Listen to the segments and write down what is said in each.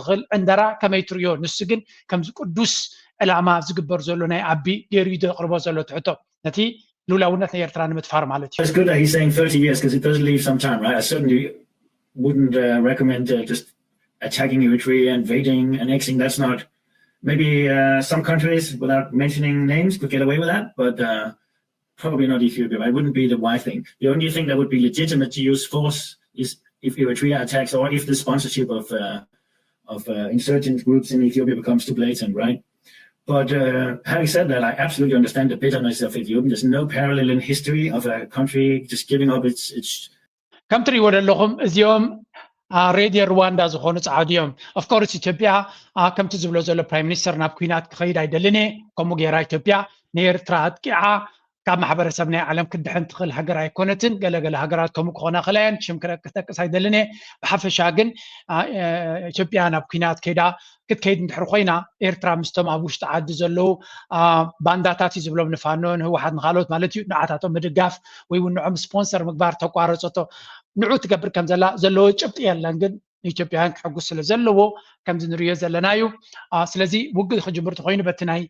خل عندرا كما يتريو نسجن كم قدوس العما زقبر زلو ناي عبي يريد قربو زلو تحتو نتي لولاونات إيرترا متفار مالتي. It's good that he's saying 30 years because it does leave some time, right? I certainly wouldn't recommend just attacking Eritrea, invading, annexing. That's not. Maybe some countries, without mentioning names, could get away with that, but probably not Ethiopia. It wouldn't be the wise thing. The only thing that would be legitimate to use force is if Eritrea attacks or if the sponsorship of insurgent groups in Ethiopia becomes too blatant, right? But having said that, I absolutely understand the bitterness of Ethiopia. There's no parallel in history of a country just giving up its. Country ወደ ለኹም እዚኦም ሬድዮ ሩዋንዳ ዝኾኑ ጻዕዲዮም of course ኢትዮጵያ ከምቲ ዝብሎ ዘሎ ፕራይም ሚኒስተር ናብ ኩናት ክኸይድ ኣይደልን ከምኡ ጌራ ኢትዮጵያ ንኤርትራ ኣጥቂዓ ካብ ማሕበረሰብ ናይ ዓለም ክድሕን ትኽእል ሃገር ኣይኮነትን ገለገለ ሃገራት ከምኡ ክኾና ክለየን ሽም ክጠቅስ ኣይደልን ብሓፈሻ ግን ኢትዮጵያ ናብ ኩናት ከይዳ ክትከይድ እንድሕር ኮይና ኤርትራ ምስቶም ኣብ ውሽጢ ዓዲ ዘለዉ ባንዳታት ዝብሎም ንፋኖን ህወሓት ንኻልኦት ማለት እዩ ንዓታቶም ምድጋፍ ወይ እውን ንዖም ስፖንሰር ምግባር ተቋረፀቶ ንዑ ትገብር ከም ዘላ ዘለዎ ጭብጢ የለን ግን ኢትዮጵያን ክሕጉስ ስለ ዘለዎ ከምዚ ንሪኦ ዘለና እዩ ስለዚ ውግእ ክጅምር ተኮይኑ በቲ ናይ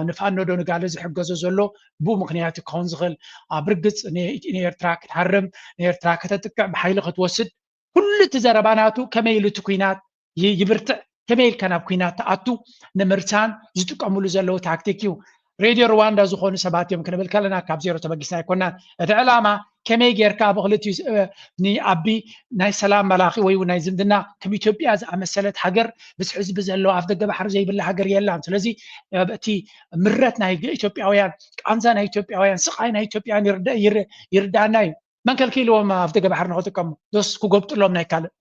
ንፋኖ ዶ ንጋለ ዝሕገዞ ዘሎ ብኡ ምክንያት ክኸውን ዝኽእል ብርግፅ ንኤርትራ ክትሓርም ንኤርትራ ከተጥቅዕ ብሓይሊ ክትወስድ ኩሉ እቲ ዘረባናቱ ከመይ ኢሉ እቲ ኩናት ይብርትዕ ከመይ ኢልካ ናብ ኩናት ተኣቱ ንምርሳን ዝጥቀምሉ ዘለዉ ታክቲክ እዩ ሬድዮ ሩዋንዳ ዝኾኑ ሰባት እዮም ክንብል ከለና ካብ ዜሮ ተበጊስና ኣይኮናን እቲ ዕላማ ከመይ ጌርካ ብክልቲኡ ንዓቢ ናይ ሰላም መላኺ ወይ ናይ ዝምድና ከም ኢትዮጵያ ዝኣመሰለት ሃገር ምስ ሕዝቢ ዘለዎ ኣፍ ደገ ባሕሪ ዘይብላ ሃገር የላን ስለዚ እቲ ምረት ናይ ኢትዮጵያውያን ቃንዛ ናይ ኢትዮጵያውያን ስቃይ ናይ ኢትዮጵያን ይርዳእና እዩ መን ከልኪልዎም ኣፍ ደገ ባሕሪ ንክጥቀሙ ዶስ ክጎብጥሎም ናይ ካልእ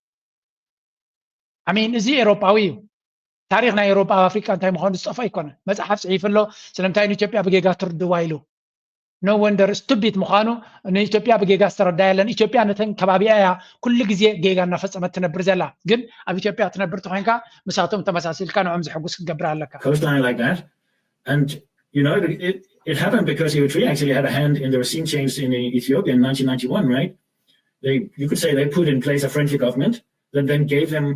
ኣሚን እዚ ኤውሮጳዊ እዩ ታሪክ ናይ ኤውሮጳ ኣብ ኣፍሪካ እንታይ ምዃኑ ዝጠፍአ ኣይኮነን መፅሓፍ ፅሒፍ ኣሎ ስለምንታይ ንኢትዮጵያ ብጌጋ ትርድዋ ኢሉ no wonder stupid ምዃኑ ንኢትዮጵያ ብጌጋ ዝተረዳየለን ኢትዮጵያ ነተን ከባቢኣ እያ ኩሉ ግዜ ጌጋ እናፈፀመት ትነብር ዘላ ግን ኣብ ኢትዮጵያ ትነብር ተኮይንካ ምሳቶም ተመሳሲልካ ንዖም ዝሕጉስ ክትገብር ኣለካ like that and you know it happened because Eritrea actually had a hand in the regime change in Ethiopia in 1991 right you could say they put in place a friendly government that then gave them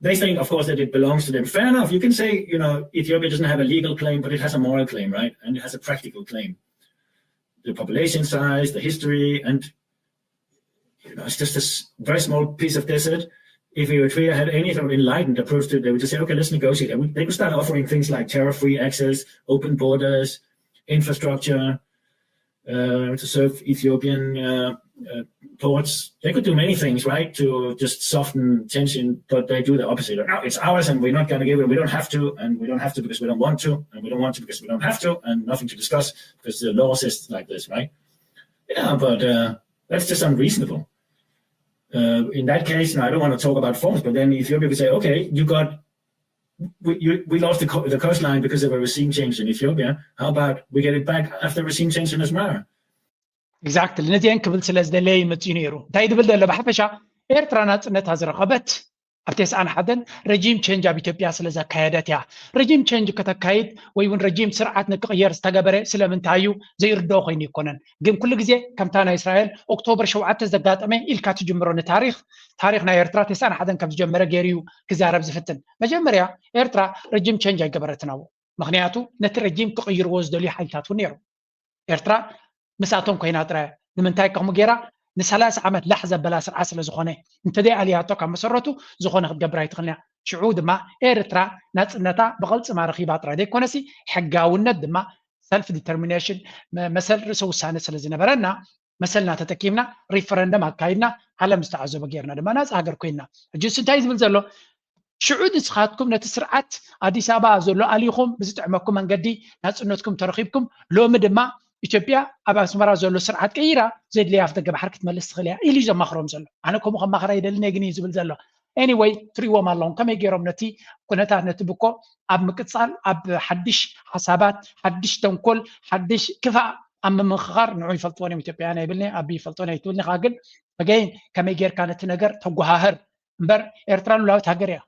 they think of course that it belongs to them fair enough you can say you know Ethiopia doesn't have a legal claim but it has a moral claim right and it has a practical claim the population size, the history, and you know, it's just this very small piece of desert. If Eritrea had any sort of enlightened approach to it, they would just say, okay, let's negotiate. They could start offering things like tariff-free access, open borders, infrastructure to serve Ethiopian ports. They could do many things, right, to just soften tension, but they do the opposite. No, it's ours and we're not going to give it. We don't have to, and we don't have to because we don't want to, and we don't want to because we don't have to, and nothing to discuss because the law says like this, right? Yeah, but that's just unreasonable. In that case, now I don't want to talk about forms, but then Ethiopia would say, okay, we lost the coastline because of a regime change in Ethiopia. How about we get it back after regime change in Asmara? Exactly. نتيان كبل سلازدلي متينيرو. تايد بلد اللي بحفشة إيرترا نت هزر قبت. أبتيس أنا حدا رجيم تشينج أبي تبيا سلازا كايداتها. رجيم تشينج كتكايد ويون رجيم سرعة نقير استجبره سلام تايو زي الدوخين يكونن. جم كل جزء كم تانا إسرائيل أكتوبر شوعات الزقات أمي إلكات جمرون تاريخنا إيرترا تسأنا حدا كم جمرة جيريو كزارب زفتن. مجمريا إيرترا رجيم تشينج جبرتناو. مغنياتو نت رجيم كغير وز دولي حيتاتو نيرو. إيرترا مساتهم كينات رأي نمنتاي كم جرا نسلاس عمد لحظة بلا سرعة زخونة انت دي عليها توقع مسرته زخونة قبراي تخلينا شعود ما إيرترا نتا بغلط ما رخيبات رأي كونسي حقاونا دما سلف ديترمينيشن مثل رسو سانة سلزينا برنا مثلنا تتكيمنا ريفرندم كاينا على مستعزو بغيرنا دما ناس هاجر كوينا جيسو تايز بلزلو شعود اسخاتكم نتسرعات أديس أبا زولو عليكم بزتعمكم من قدي ناس انتكم ترخيبكم لو مدما ኢትዮጵያ ኣብ ኣስመራ ዘሎ ስርዓት ቀይራ ዘድልያ ኣፍ ደገ ባሕሪ ክትመልስ ትኽእል እያ ኢሉ ዘማኽሮም ዘሎ ኣነ ከምኡ ከማኽራ ይደልን ግን እዩ ዝብል ዘሎ ኤኒዌይ ትሪእዎም ኣለዎም ከመይ ገይሮም ነቲ ኩነታት ነቲ ብኮ ኣብ ምቅፃል ኣብ ሓድሽ ሓሳባት ሓድሽ ተንኮል ሓድሽ ክፋእ ኣብ ምምኽኻር ንዑ ይፈልጥዎን እዮም ኢትዮጵያውያን ኣይብልኒ ኣቢ ይፈልጥዎን ኣይትብልኒ ኻ ግን በገይን ከመይ ጌርካ ነቲ ነገር ተጓሃህር እምበር ኤርትራ ሉላዊት ሃገር እያ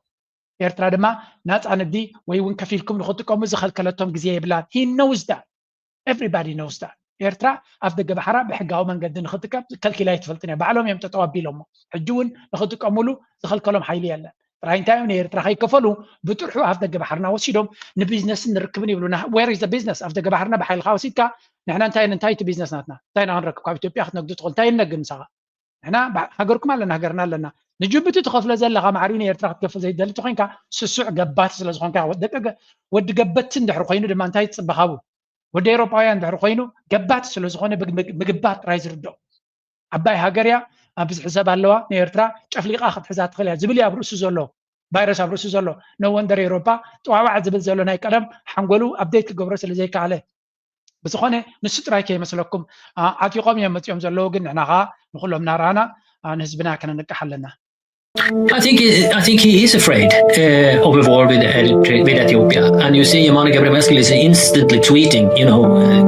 ኤርትራ ድማ ናፃ ንግዲ ወይ እውን ከፊልኩም ንኽጥቀሙ ዝኸልከለቶም ግዜ የብላን he knows that everybody knows that ኤርትራ ኣብ ደገ ባሕራ ብሕጋዊ መንገዲ ንኽጥቀም ከልኪላ ይትፈልጥን እያ ባዕሎም እዮም ጠጠው ኣቢሎሞ ሕጂ እውን ንኽጥቀሙሉ ዝኸልከሎም ሓይሊ የለን ጥራይ እንታይ ንኤርትራ ከይከፈሉ ብጥርሑ ኣፍ ደገ ባሕርና ወሲዶም ንቢዝነስን ንርክብን ይብሉና ዌር ኢዝ ዘ ቢዝነስ ኣፍ ደገ ባሕርና ብሓይልካ ወሲድካ ንሕና እንታይ እቲ ቢዝነስ ናትና እንታይ ኢና ክንረክብ ካብ ኢትዮጵያ ክትነግዱ ትኽእል እንታይ ንነግድ ንስኻ ንሕና ሃገርኩም ኣለና ሃገርና ኣለና ንጅቡቲ ትኸፍለ ዘለካ ማዕሪን ኤርትራ ክትከፍል ዘይደሊ ኮይንካ ስሱዕ ገባት ስለ ዝኾንካ ወዲ ገበቲ እንድሕር ኮይኑ ድማ እንታይ ትፅበኻቡ ወዲ ኤውሮጳውያን እንድሕር ኮይኑ ገባት ስለ ዝኾነ ምግባት ጥራይ ዝርድኦ ዓባይ ሃገር እያ ብዙሕ ሰብ ኣለዋ ንኤርትራ ጨፍሊቓ ክትሕዛ ትኽእል እያ ዝብል ኣብ ርእሱ ዘሎ ቫይረስ ኣብ ርእሱ ዘሎ ነወንደር ኤውሮጳ ጥዋዕዋዕ ዝብል ዘሎ ናይ ቀደም ሓንጎሉ ኣብዴት ክገብሮ ስለ ዘይከኣለ ብዝኾነ ንሱ ጥራይ ከይመስለኩም ዓጢቖም እዮም መፂኦም ዘለዉ ግን ንሕና ኸ ንኩሎም ናራኣና ንህዝብና ከነንቅሕ ኣለና I think he is afraid of a war with Ethiopia, and you see Yamana Gebremeskel is instantly tweeting,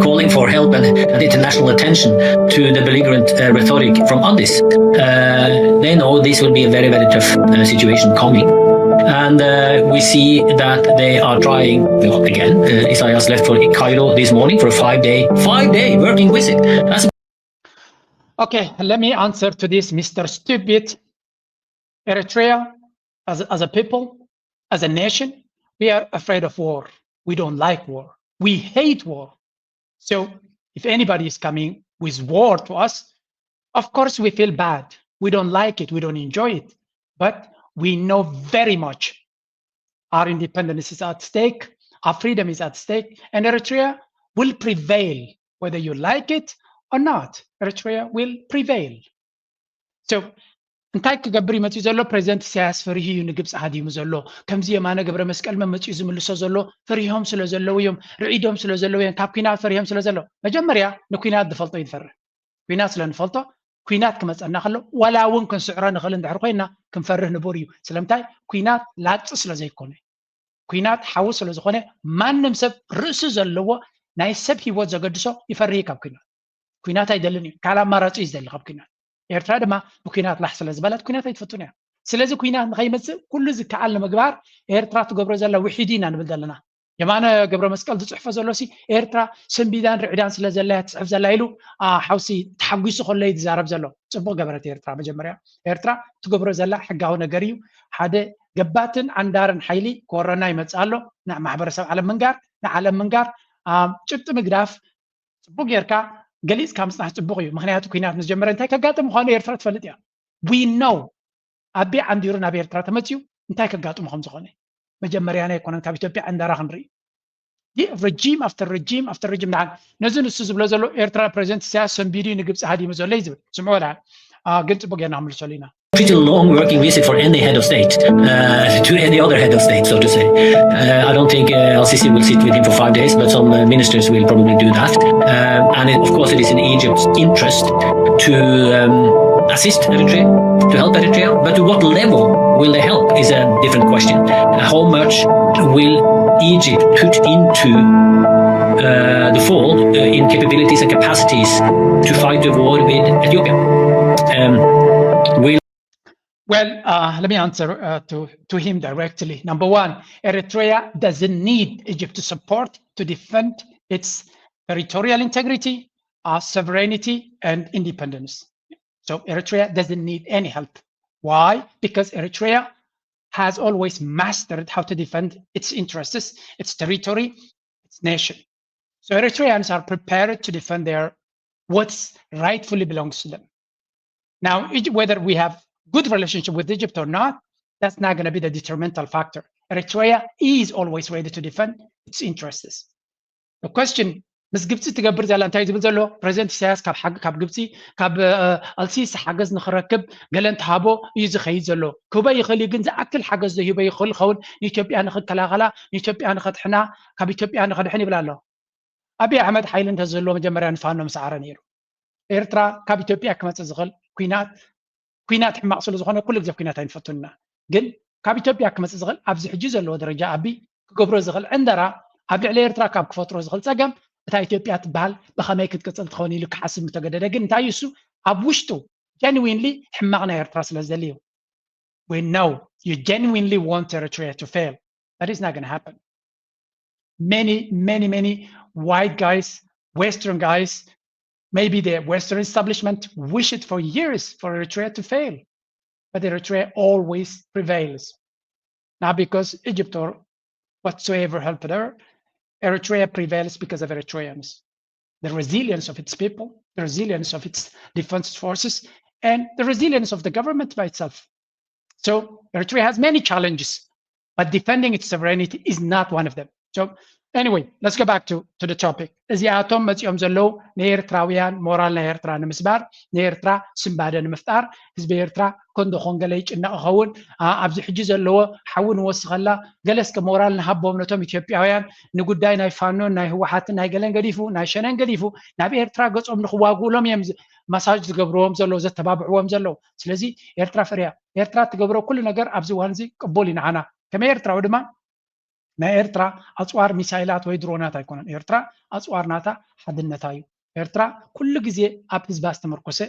calling for help and international attention to the belligerent rhetoric from Addis. They know this will be a very, very tough situation coming, and we see that they are trying again. Isaias left for Cairo this morning for a 5-day working visit. Okay, let me answer to this, Mr. Stupid. Eritrea, as a people, as a nation, we are afraid of war. We don't like war. We hate war. So if anybody is coming with war to us, of course we feel bad. We don't like it. We don't enjoy it. But we know very much our independence is at stake. Our freedom is at stake. And Eritrea will prevail, whether you like it or not. Eritrea will prevail. So እንታይ ክገብር ይመፅኡ ዘሎ ፕሬዚደንት ኢሳያስ ፈሪሂ እዩ ንግብፂ ሃዲሙ ዘሎ ከምዚ የማነ ገብረ መስቀል መመፅኡ ዝምልሶ ዘሎ ፈሪሆም ስለ ዘለው እዮም ርዒዶም ስለ ዘለው እዮም ካብ ኩናት ፈሪሆም ስለ ዘለው መጀመርያ ንኩናት ዝፈልጦ ይንፈርህ ኩናት ስለ ንፈልጦ ኩናት ክመፀና ከሎ ዋላ እውን ክንስዕሮ ንኽእል እንድሕር ኮይና ክንፈርህ ንቡር እዩ ስለምንታይ ኩናት ላፅ ስለ ዘይኮነ ኩናት ሓዊ ስለ ዝኾነ ማንም ሰብ ርእሱ ዘለዎ ናይ ሰብ ሂወት ዘገድሶ ይፈርህ ካብ ኩናት ኣይደልን እዩ ካል ኣማራፂ እዩ ዝደሊ ካብ ኩናት ኤርትራ ድማ ብኩናት ላሕ ስለ ዝበለት ኩናት ኣይትፈቱን እያ ስለዚ ኩናት ንኸይመፅእ ኩሉ ዝከኣል ንምግባር ኤርትራ ትገብሮ ዘላ ውሒድ ኢና ንብል ዘለና የማነ ገብረ መስቀል ዝፅሕፎ ዘሎ ሲ ኤርትራ ሰንቢዳን ርዕዳን ስለ ዘላ ትፅሕፍ ዘላ ኢሉ ሓውሲ ተሓጒሱ ከሎ እዩ ዝዛረብ ዘሎ ፅቡቅ ገበረት ኤርትራ መጀመርያ ኤርትራ ትገብሮ ዘላ ሕጋዊ ነገር እዩ ሓደ ገባትን ዓንዳርን ሓይሊ ክወረና ይመፅእ ኣሎ ማሕበረሰብ ዓለም ምንጋር ንዓለም ምንጋር ጭብጢ ምግዳፍ ፅቡቅ ጌርካ ገሊፅ ካብ ምፅናሕ ፅቡቅ እዩ ምክንያቱ ኩናት ምስ ጀመረ እንታይ ከጋጥም ምዃኑ ኤርትራ ትፈልጥ እያ ዊ ኖው ኣቤ ዓንዲሩ ናብ ኤርትራ ተመፅኡ እንታይ ከጋጥሙ ከም ዝኾነ መጀመርያ ናይ ኮነን ካብ ኢትዮጵያ ዕንዳራ ክንርኢ ረጂም ኣፍተር ረጂም ኣፍተር ረጂም ንዓን ነዚ ንሱ ዝብሎ ዘሎ ኤርትራ ፕሬዚደንት ኢሳያስ ሰንቢዱ ንግብፂ ሃዲሙ ዘሎ እዩ ዝብል ስምዖ ላ ግን ፅቡቅ ጌርና ክምልሰሉ ኢና Pretty long working visit for any head of state, to any other head of state, so to say. I don't think Al-Sisi will sit with him for 5 days, but some ministers will probably do that. And of course, it is in Egypt's interest to assist Eritrea, to help Eritrea. But to what level will they help is a different question. How much will Egypt put into the fold in capabilities and capacities to fight the war with Ethiopia? Well, let me answer to him directly. Number one, Eritrea doesn't need Egypt to support to defend its territorial integrity, sovereignty, and independence. So Eritrea doesn't need any help. Why? Because Eritrea has always mastered how to defend its interests, its territory, its nation. So Eritreans are prepared to defend what rightfully belongs to them. Now, whether we have good relationship with Egypt or not, that's not going to be the detrimental factor. Eritrea is always ready to defend its interests. The question, ምስ ግብፂ ትገብር ዘላ እንታይ ዝብል ዘሎ ፕሬዚደንት ኢሳያስ ካብ ግብፂ ካብ ኣልሲሲ ሓገዝ ንኽረክብ ገለ እንትሃቦ እዩ ዝኸይድ ዘሎ ክህቦ ይኽእል ግን ዝኣክል ሓገዝ ዘሂቦ ይኽእል ኸውን ንኢትዮጵያ ንኽከላኸላ ንኢትዮጵያ ንኸድሕና ካብ ኢትዮጵያ ንኸድሕን ይብል ኣሎ ኣብይ ኣሕመድ ሓይሊ እንተዘለዎ መጀመርያ ንፋኖ ምስዓረ ነይሩ ኤርትራ ካብ ኢትዮጵያ ክመፅእ ዝኽእል ኩናት ሕማቅ ስለ ዝኾነ ኩሉ ግዜ ኩናት ኣይንፈቱንና ግን ካብ ኢትዮጵያ ክመፅእ ዝኽእል ኣብዚ ሕጂ ዘለዎ ደረጃ ኣቢ ክገብሮ ዝኽእል ዕንደራ ኣብ ልዕሊ ኤርትራ ካብ ክፈጥሮ ዝኽእል ፀገም እታ ኢትዮጵያ ትበሃል ብኸመይ ክትቅፅል ትኸውን ኢሉ ክሓስብ ምተገደደ ግን እንታይ እሱ ኣብ ውሽጡ ጀንዊንሊ ሕማቅ ናይ ኤርትራ ስለ ዝደሊ እዩ we know you genuinely want Eritrea to fail that is not going to happen many white guys Western guys maybe the Western establishment wish it for years for Eritrea to fail but Eritrea always prevails not because Egypt or whatsoever helped her. Eritrea prevails because of Eritreans, the resilience of its people, the resilience of its defense forces, and the resilience of the government by itself. So Eritrea has many challenges, but defending its sovereignty is not one of them. So anyway, let's go back to the topic. እዚኣቶም መፂኦም ዘለው ንኤርትራውያን ሞራል ናይ ኤርትራ ንምስባር ንኤርትራ ስምባደ ንምፍጣር ህዝቢ ኤርትራ ኮንዶኾን ገለ ይጭነቕ ይኸውን ኣብዚ ሕጂ ዘለዎ ሓዊ ንወስኸላ ገለስከ ሞራል ንሃቦም ነቶም ኢትዮጵያውያን ንጉዳይ ናይ ፋኖን ናይ ህወሓትን ናይ ገለን ገዲፉ ናይ ሸነን ገዲፉ ናብ ኤርትራ ገጾም ንኽዋግኡሎም እዮም ማሳጅ ዝገብርዎም ዘለው ዘተባብዕዎም ዘለው ስለዚ ኤርትራ ፍርያ ኤርትራ ትገብሮ ኩሉ ነገር ኣብዚ እዋን እዚ ቅቡል ይንዓና ከመይ ኤርትራዊ ድማ ናይ ኤርትራ ኣፅዋር ሚሳይላት ወይ ድሮናት ኣይኮነን ኤርትራ ኣፅዋር ናታ ሓድነታ እዩ ኤርትራ ኩሉ ግዜ ኣብ ህዝባ ዝተመርኮሰ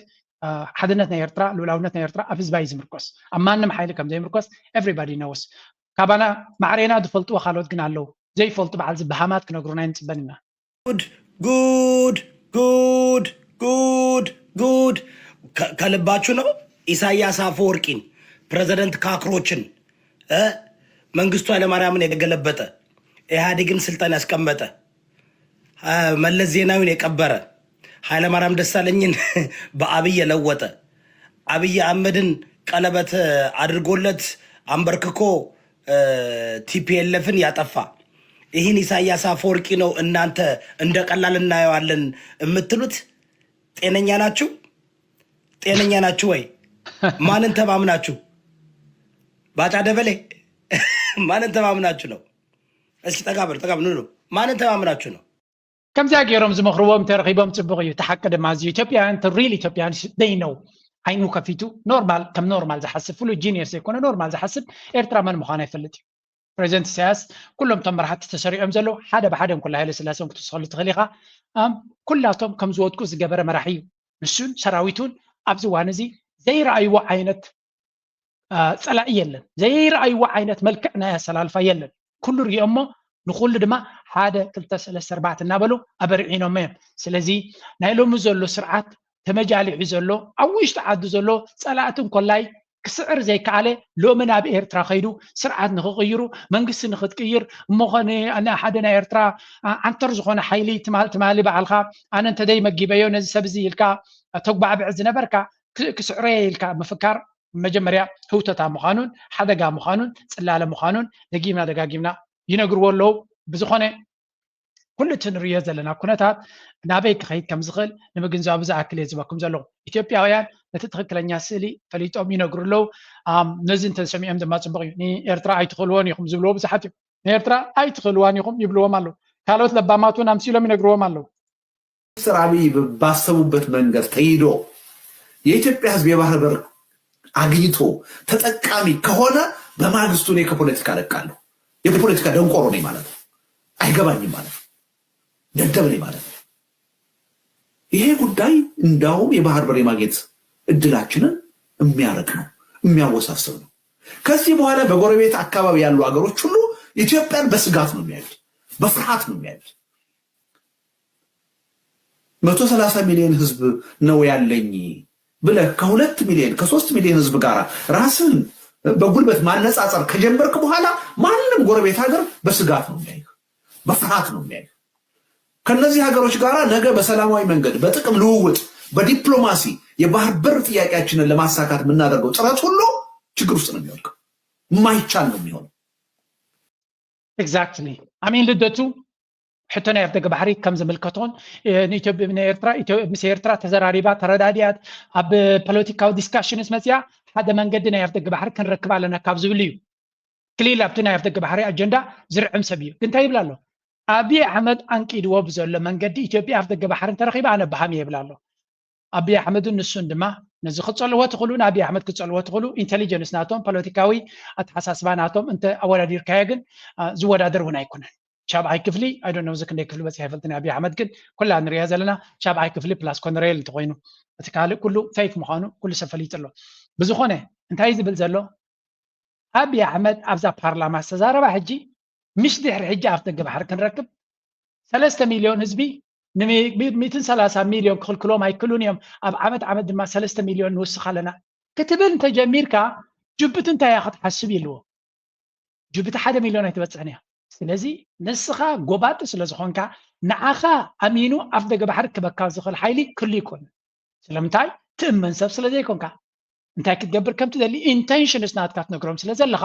ሓድነት ናይ ኤርትራ ልኡላውነት ናይ ኤርትራ ኣብ ህዝባ እዩ ዝምርኮስ ኣብ ማንም ሓይሊ ከም ዘይምርኮስ ኤቭሪባዲ ኖውስ ካባና ማዕሬና ዝፈልጥዎ ካልኦት ግን ኣለው ዘይፈልጡ በዓል ዝበሃማት ክነግሩና ይንፅበን ኢና ጉድ ከልባችሁ ነው ኢሳያስ አፈወርቂን ፕሬዝዳንት ካክሮችን መንግስቱ ኃይለማርያምን የገለበጠ ኢህአዴግን ስልጣን ያስቀመጠ መለስ ዜናዊን የቀበረ ኃይለማርያም ደሳለኝን በአብይ የለወጠ አብይ አህመድን ቀለበት አድርጎለት አንበርክኮ ቲፒኤልኤፍን ያጠፋ ይህን ኢሳያስ አፈወርቂ ነው እናንተ እንደ ቀላል እናየዋለን የምትሉት ጤነኛ ናችሁ? ጤነኛ ናችሁ ወይ? ማንን ተማምናችሁ? ባጫ ደበሌ ማንን ተማምናችሁ ነው? እስኪ ተጋብር ነው ማንን ተማምናችሁ ነው? ከምዚያ ገይሮም ዝመኽርዎም ተረኺቦም ፅቡቕ እዩ ተሓቂ ድማ እዚ ኢትዮጵያውያን ሪል ኢትዮጵያውያን ደይ ነው ዓይኑ ከፊቱ ኖርማል ከም ኖርማል ዝሓስብ ፍሉይ ጂኒየስ ዘይኮነ ኖርማል ዝሓስብ ኤርትራ መን ምዃና ይፈልጥ እዩ ፕሬዚደንት ኢሳያስ ኩሎም ቶም መራሕቲ ተሰሪዖም ዘለው ሓደ ብሓደ ኩላ ሃይለ ስላሴን ክትስኸሉ ትኽእል ኢኻ ኩላቶም ከም ዝወድቁ ዝገበረ መራሒ እዩ ንሱን ሰራዊቱን ኣብዚ እዋን እዚ ዘይረኣይዎ ዓይነት ፀላኢ የለን ዘይረኣይዎ ዓይነት መልክዕ ናይ ኣሰላልፋ የለን ኩሉ ሪኦ እሞ ንኩሉ ድማ 1 2 3 4 እናበሉ ኣበሪዒኖም እዮም ስለዚ ናይ ሎሚ ዘሎ ስርዓት ተመጃሊዑ ዘሎ ኣብ ውሽጢ ዓዲ ዘሎ ፀላእትን ኮላይ ክስዕር ዘይከኣለ ሎሚ ናብ ኤርትራ ከይዱ ስርዓት ንኽቕይሩ መንግስቲ ንኽትቅይር እሞኾነ ሓደ ናይ ኤርትራ ዓንተር ዝኾነ ሓይሊ ትማሊ በዓልካ ኣነ እንተደይ መጊበዮ ነዚ ሰብ እዚ ኢልካ ተጓዕብዕ ዝነበርካ ክስዕረየ ኢልካ ምፍካር መጀመርያ ህውተታ ምዃኑን ሓደጋ ምዃኑን ፅላለ ምዃኑን ደጋጊምና ይነግርዎ ኣለዉ ብዝኾነ ኩሉ እቲ ንሪኦ ዘለና ኩነታት ናበይ ክኸይድ ከም ዝኽእል ንምግንዛብ ዝኣክል እየ ዝበኩም ዘለኹ ኢትዮጵያውያን ነቲ ትክክለኛ ስእሊ ፈሊጦም ይነግሩ ኣለዉ ነዚ እንተሰሚዖም ድማ ፅቡቅ እዩ ንኤርትራ ኣይትኽእልዎን ኢኹም ዝብልዎ ብዙሓት እዮም ንኤርትራ ኣይትኽእልዋን ኢኹም ይብልዎም ኣለዉ ካልኦት ለባማቱን ኣምሲሎም ይነግርዎም ኣለዉ ሚኒስትር አብይ ባሰቡበት መንገድ ተይዶ የኢትዮጵያ ህዝብ የባህር በር አግኝቶ ተጠቃሚ ከሆነ በማግስቱ እኔ ከፖለቲካ ለቃለሁ የፖለቲካ ደንቆሮ ነኝ ማለት ነው አይገባኝም ማለት ነው ደደብ ነኝ ማለት ነው ይሄ ጉዳይ እንዳውም የባህር በር የማግኘት እድላችንን የሚያረቅ ነው የሚያወሳስብ ነው ከዚህ በኋላ በጎረቤት አካባቢ ያሉ ሀገሮች ሁሉ ኢትዮጵያን በስጋት ነው የሚያዩት በፍርሃት ነው የሚያዩት 130 ሚሊዮን ህዝብ ነው ያለኝ ብለህ ከ2 ሚሊዮን ከ3 ሚሊዮን ህዝብ ጋር ራስን በጉልበት ማነጻጸር ከጀመርክ በኋላ ማንንም ጎረቤት ሀገር በስጋት ነው የሚያዩ በፍርሃት ነው የሚያዩ ከነዚህ ሀገሮች ጋር ነገ በሰላማዊ መንገድ በጥቅም ልውውጥ በዲፕሎማሲ የባህር በር ጥያቄያችንን ለማሳካት የምናደርገው ጥረት ሁሉ ችግር ውስጥ ነው የሚወድቀው የማይቻል ነው የሚሆነው ኤግዛክትሊ አሚን ልደቱ حتى نعرف بحري كم زميل كتون نيتوب من إيرترا تزراريبا ترداديات أب political discussions مثلا هذا من قد نعرف بحري كان ركب على نكاب زوليو كليل أبتنا نعرف بحري أجندة زرع مسبيو كنت هيبلا له أبي أحمد أنكيد وبزول من قد إثيوبيا عرف بحري ترخيب أنا بحامي يبلا له أبي أحمد النسون دما نزخ تصلوا تقولون أبي أحمد كتصلوا تقولوا intelligence ناتهم politicaوي أتحساس باناتهم أنت أول دير كايجن زود أدرون يكونن شابعي كفلي I don't know إذا كنا كفلي بس هيفلتني أبي أحمد كن كلها نريها لنا شابعي كفلي بلاس كونريل تقوينه أتكالي كله فيك مخانو كل سفليت له بزخونه أنت عايز بلزله أبي أحمد أبزا برلمان سزارة بحجي مش دحر حجة أفتق بحر كن ركب 3 مليون حزبي 230 مليون كلهم هاي كلهم يوم أب عمد ما 3 مليون نوسخ لنا كتب أنت جميركا جبت أنت يا أخذ حسبي له ጅቡቲ 1 ሚሊዮን ኣይትበፅሕን እያ ስለዚ ንስኻ ጎባጥ ስለ ዝኾንካ ንዓኻ ኣሚኑ ኣፍ ደገ ባሕሪ ክበካ ዝኽእል ሓይሊ ክሉ ይኮን ስለምንታይ ትእመን ሰብ ስለ ዘይኮንካ እንታይ ክትገብር ከምቲ ደሊ ኢንቴንሽንስ ናትካ ትነግሮም ስለ ዘለኻ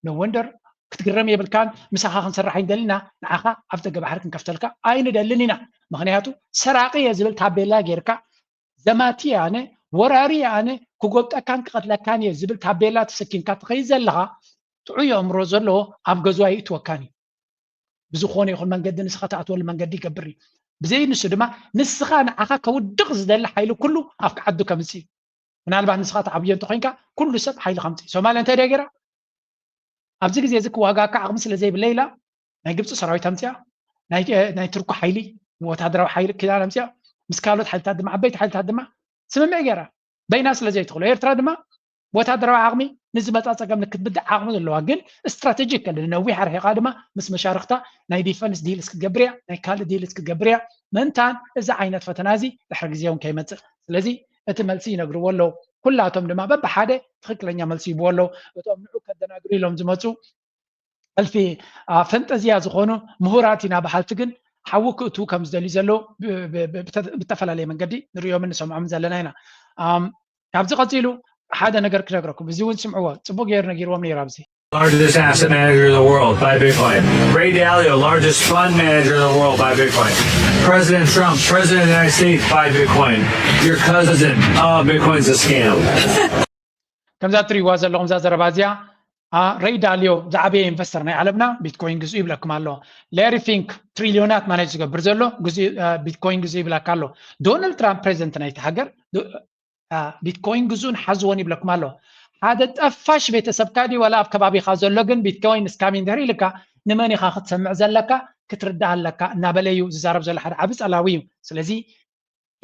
ኖ ወንደር ክትግረም የብልካን ምሳኻ ክንሰርሕ ይደልና ንዓኻ ኣፍ ደገ ባሕሪ ክንከፍተልካ ኣይንደልን ኢና ምክንያቱ ሰራቂ እየ ዝብል ታቤላ ጌርካ ዘማቲ ኣነ ወራሪ ኣነ ክጎብጠካን ክቐትለካን እየ ዝብል ታቤላ ተሰኪምካ ትኸይድ ዘለኻ ጥዑይ ኣእምሮ ዘለዎ ኣብ ገዝዋ ይእትወካን እዩ ብዝኾነ ይኹን መንገዲ ንስኻ ተኣትወሉ መንገዲ ይገብር እዩ ብዘይ ንሱ ድማ ንስኻ ንዓኻ ከውድቕ ዝደሊ ሓይሊ ኩሉ ኣብካ ዓዱ ከምፅእ እዩ ምናልባት ንስኻ ተዓብዮ እንተኮይንካ ኩሉ ሰብ ሓይሊ ከምፅእ ሶማልያ እንታይ ደገራ ኣብዚ ግዜ እዚ ክዋጋእካ ዓቕሚ ስለ ዘይብለ ኢላ ናይ ግብፂ ሰራዊት ኣምፅያ ናይ ትርኩ ሓይሊ ወታደራዊ ሓይሊ ክዳን ኣምፅያ ምስ ካልኦት ሓይልታት ድማ ዓበይቲ ሓይልታት ድማ ስምምዕ ገይራ በይና ስለ ዘይትኽእሎ ኤርትራ ድማ ወታደራዊ ዓቕሚ ንዝመፃ ፀገም ንክትብድዕ ዓቕሚ ዘለዋ ግን ስትራቴጂክ ከለኒ ነዊሕ ኣርሒቓ ድማ ምስ መሻርክታ ናይ ዲፈንስ ዲልስ ክትገብር እያ ናይ ካልእ ዲልስ ክትገብር እያ ምንታን እዚ ዓይነት ፈተና እዚ ድሕሪ ግዜ እውን ከይመፅእ ስለዚ እቲ መልሲ ይነግርዎ ኣለዉ ኩላቶም ድማ በብሓደ ትክክለኛ መልሲ ይብዎ ኣለዉ እቶም ንዑ ከደናግሩ ኢሎም ዝመፁ ኣልፊ ፈንጠዝያ ዝኾኑ ምሁራት ኢና ባሓልቲ ግን ሓዊ ክእትዉ ከም ዝደልዩ ዘለዉ ብተፈላለየ መንገዲ ንሪኦምን ንሰምዖምን ዘለና ኢና ካብዚ ቀፂሉ ሓደ ነገር ክነግረኩም እዚ እውን ስምዕዎ ፅቡቅ ገይሩ ነጊርዎም ነይሩ ኣብዚ Largest asset manager in the world by Bitcoin. Ray Dalio, largest fund manager in the world by Bitcoin. President Trump, president of the United States by Bitcoin. Your cousin, Bitcoin's a scam. ከምዛ ትሪእዋ ዘለኹም ዛ ዘረባ እዚኣ ሬይ ዳልዮ ዝዓበየ ኢንቨስተር ናይ ዓለምና ቢትኮይን ግዝኡ ይብለኩም ኣሎ ላሪ ፊንክ ትሪልዮናት ማኔጅ ዝገብር ዘሎ ቢትኮይን ግዝኡ ይብለካ ኣሎ ዶናልድ ትራምፕ ፕሬዚደንት ናይቲ ሃገር ቢትኮይን ግዝኡን ሓዝዎን ይብለኩም ኣሎ ሓደ ጠፋሽ ቤተሰብካ ዲ ወላ ኣብ ከባቢኻ ዘሎ ግን ቢትኮይን ስካሚን ድሕሪ ኢልካ ንመን ኢኻ ክትሰምዕ ዘለካ ክትርዳእ ኣለካ እናበለ እዩ ዝዛረብ ዘሎ ሓደ ዓብ ፀላዊ እዩ ስለዚ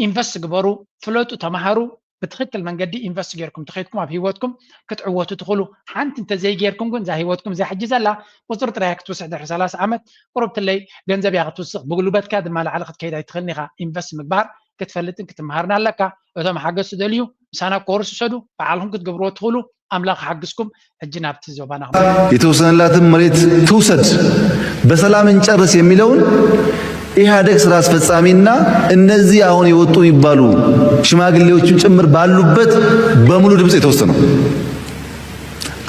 ኢንቨስት ግበሩ ፍለጡ ተማሃሩ بتخيل من قدي إنفست جيركم تخيلكم أبي هوتكم كتعوّت تدخلوا حنت أنت زي جيركم قن زي هوتكم زي حجز الله وصرت رايك توسع در سلاس عمت قربت اللي جنزب يا توسع بقولوا بات كاد ما العلاقة كيدا يدخلني غا إنفست مكبار كتفلتن كتمهرنا لك وده ما حق السوداليو سنة كورس سودو فعلهم كتجبروا تدخلوا أملاك حقسكم الجناب تزوبانا يتوصلن لاتم مريت توسد بسلام انشرس يميلون ኢህአዴግ ስራ አስፈጻሚና እነዚህ አሁን የወጡ ይባሉ ሽማግሌዎችን ጭምር ባሉበት በሙሉ ድምጽ የተወሰነው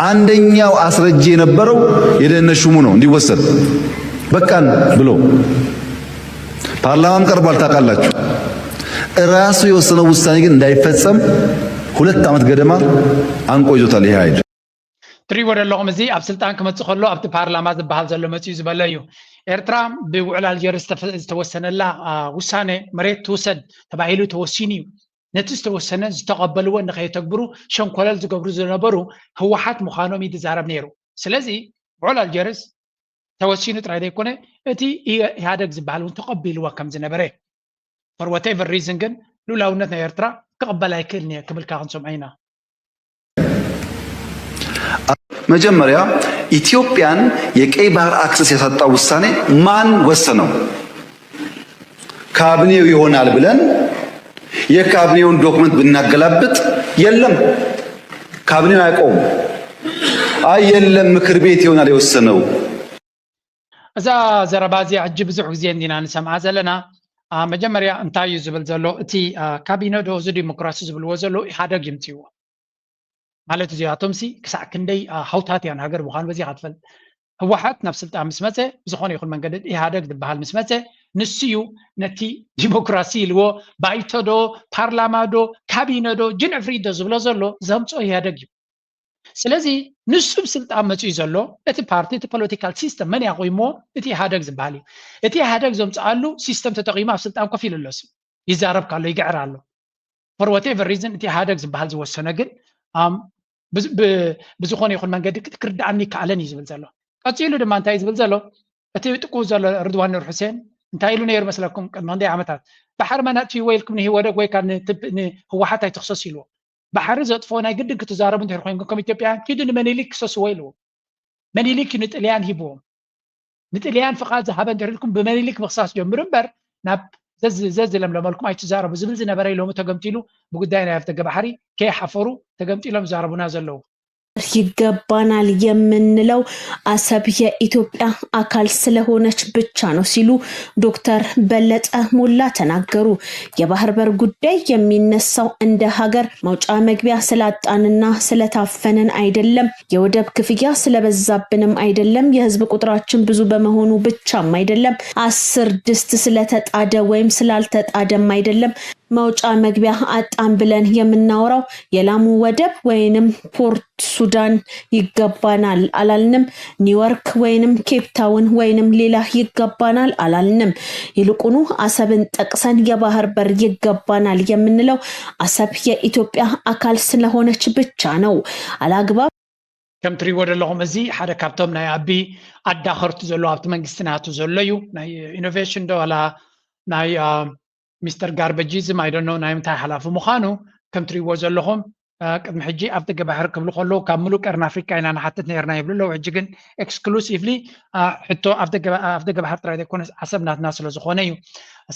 አንደኛው አስረጅ የነበረው የደህንነት ሹሙ ነው እንዲወሰድ በቃን ብሎ ፓርላማም ቀርቧል ታውቃላችሁ ራሱ የወሰነው ውሳኔ ግን እንዳይፈጸም 2 ዓመት ገደማ አንቆ ይዞታል ይሄ ኃይል ትሪ ወደለኹም እዚ ኣብ ስልጣን ክመጽእ ከሎ ኣብቲ ፓርላማ ዝበሃል ዘሎ መጽኡ ዝበለ እዩ ኤርትራ ብውዕል አልጀርስ ዝተወሰነላ ውሳኔ መሬት ትውሰድ ተባሂሉ ተወሲኑ እዩ ነቲ ዝተወሰነ ዝተቐበልዎ ንኸይተግብሩ ሸንኮለል ዝገብሩ ዝነበሩ ህወሓት ምዃኖም ይዛረብ ነይሩ ስለዚ ውዕል አልጀርስ ተወሲኑ ጥራይ ዘይኮነ እቲ ኢህአዴግ ዝበሃል እውን ተቐቢልዎ ከም ዝነበረ for whatever reason ግን ሉላውነት ናይ ኤርትራ ክቕበል ኣይክእልን እየ ክብልካ ክንሰምዖ ኢና መጀመሪያ ኢትዮጵያን የቀይ ባህር አክሰስ ያሳጣው ውሳኔ ማን ወሰነው ካቢኔው ይሆናል ብለን የካቢኔውን ዶክመንት ብናገላብጥ የለም ካቢኔው ያቆም አይ የለም ምክር ቤት ይሆናል የወሰነው እዛ ዘረባዚ አጅ ብዙሕ ግዜ እንዲና ንሰምዓ ዘለና መጀመሪያ እንታይ እዩ ዝብል ዘሎ እቲ ካቢኔ ዶ ዲሞክራሲ ዝብልዎ ዘሎ ኢህአዴግ ይምፅይዎ ማለት እዚኣቶም ሲ ክሳዕ ክንደይ ሃውታት ያን ሃገር ምዃኑ በዚ ክትፈልጥ ህወሓት ናብ ስልጣን ምስ መፀ ብዝኾነ ይኹን መንገዲ ኢህአዴግ ዝበሃል ምስ መፀ ንሱ እዩ ነቲ ዲሞክራሲ ኢልዎ ባይቶ ዶ ፓርላማ ዶ ካቢነ ዶ ጅንዕፍሪ ዶ ዝብሎ ዘሎ ዘምፅኦ ኢህአዴግ እዩ ስለዚ ንሱ ብስልጣን መፅኡ ዘሎ እቲ ፓርቲ እቲ ፖለቲካል ሲስተም መን ያቆይሞ እቲ ኢህአዴግ ዝበሃል እዩ እቲ ኢህአዴግ ዘምፅኣሉ ሲስተም ተጠቂሙ ኣብ ስልጣን ኮፍ ኢሉ ኣሎስ ይዛረብ ካሎ ይግዕር ኣሎ for whatever reason እቲ ኢህአዴግ ዝበሃል ዝወሰነ ግን بزخون يخون من قد كرد عني كعلن يزبل زلو قصيلو دما انت يزبل زلو اتي تقو زلو رضوان نور حسين انت يلو نير مثلكم من دي عمتات بحر ما ناتي ويلكم هي ودك وي كان هو حتى يتخصص يلو بحر زطفونا قد كتزارب انت يرخوينكم ايتوبيا كيدو منيليك كسوس ويلو منيليك نتليان هيبوم نتليان فقط ذهب انت لكم بمنيليك بخصاص جمرن بر ناب زز لم لكم اي تزارب زبل زنا بري لو تقمتيلو بقداينا يفتق بحري كي حفروا تقمتي لهم زاربونا زلو ይገባናል የምንለው አሰብ የኢትዮጵያ አካል ስለሆነች ብቻ ነው ሲሉ ዶክተር በለጠ ሞላ ተናገሩ። የባህር በር ጉዳይ የሚነሳው እንደ ሀገር መውጫ መግቢያ ስላጣንና ስለታፈንን አይደለም፣ የወደብ ክፍያ ስለበዛብንም አይደለም፣ የህዝብ ቁጥራችን ብዙ በመሆኑ ብቻም አይደለም፣ 10 ድስት ስለተጣደ ወይም ስላልተጣደም አይደለም። መውጫ መግቢያ አጣን ብለን የምናወራው የላሙ ወደብ ወይንም ፖርት ሱዳን ይገባናል አላልንም። ኒውዮርክ ወይንም ኬፕ ታውን ወይንም ሌላ ይገባናል አላልንም። ይልቁኑ አሰብን ጠቅሰን የባህር በር ይገባናል የምንለው አሰብ የኢትዮጵያ አካል ስለሆነች ብቻ ነው። አላግባብ ከም ትሪእዎ ዘለኹም እዚ ሓደ ካብቶም ናይ አቢ አዳኸርቱ ዘሎ ኣብቲ መንግስትናቱ ዘሎ እዩ ናይ ኢኖቬሽን ዶ ዋላ ናይ ሚስተር ጋርበጂዝም አይ ዶንት ኖ ናይ ምንታይ ሓላፊ ምዃኑ ከም ትሪእዎ ዘለኹም ቅድሚ ሕጂ ኣብ ደገ ባሕሪ ክብሉ ከለዉ ካብ ሙሉእ ቀርኒ ኣፍሪካ ኢና ንሓትት ነርና ይብሉ ኣለዉ። ሕጂ ግን ኤክስክሉሲቭሊ ሕቶ ኣብ ደገ ባሕሪ ጥራይ ዘይኮነስ ዓሰብ ናትና ስለ ዝኾነ እዩ።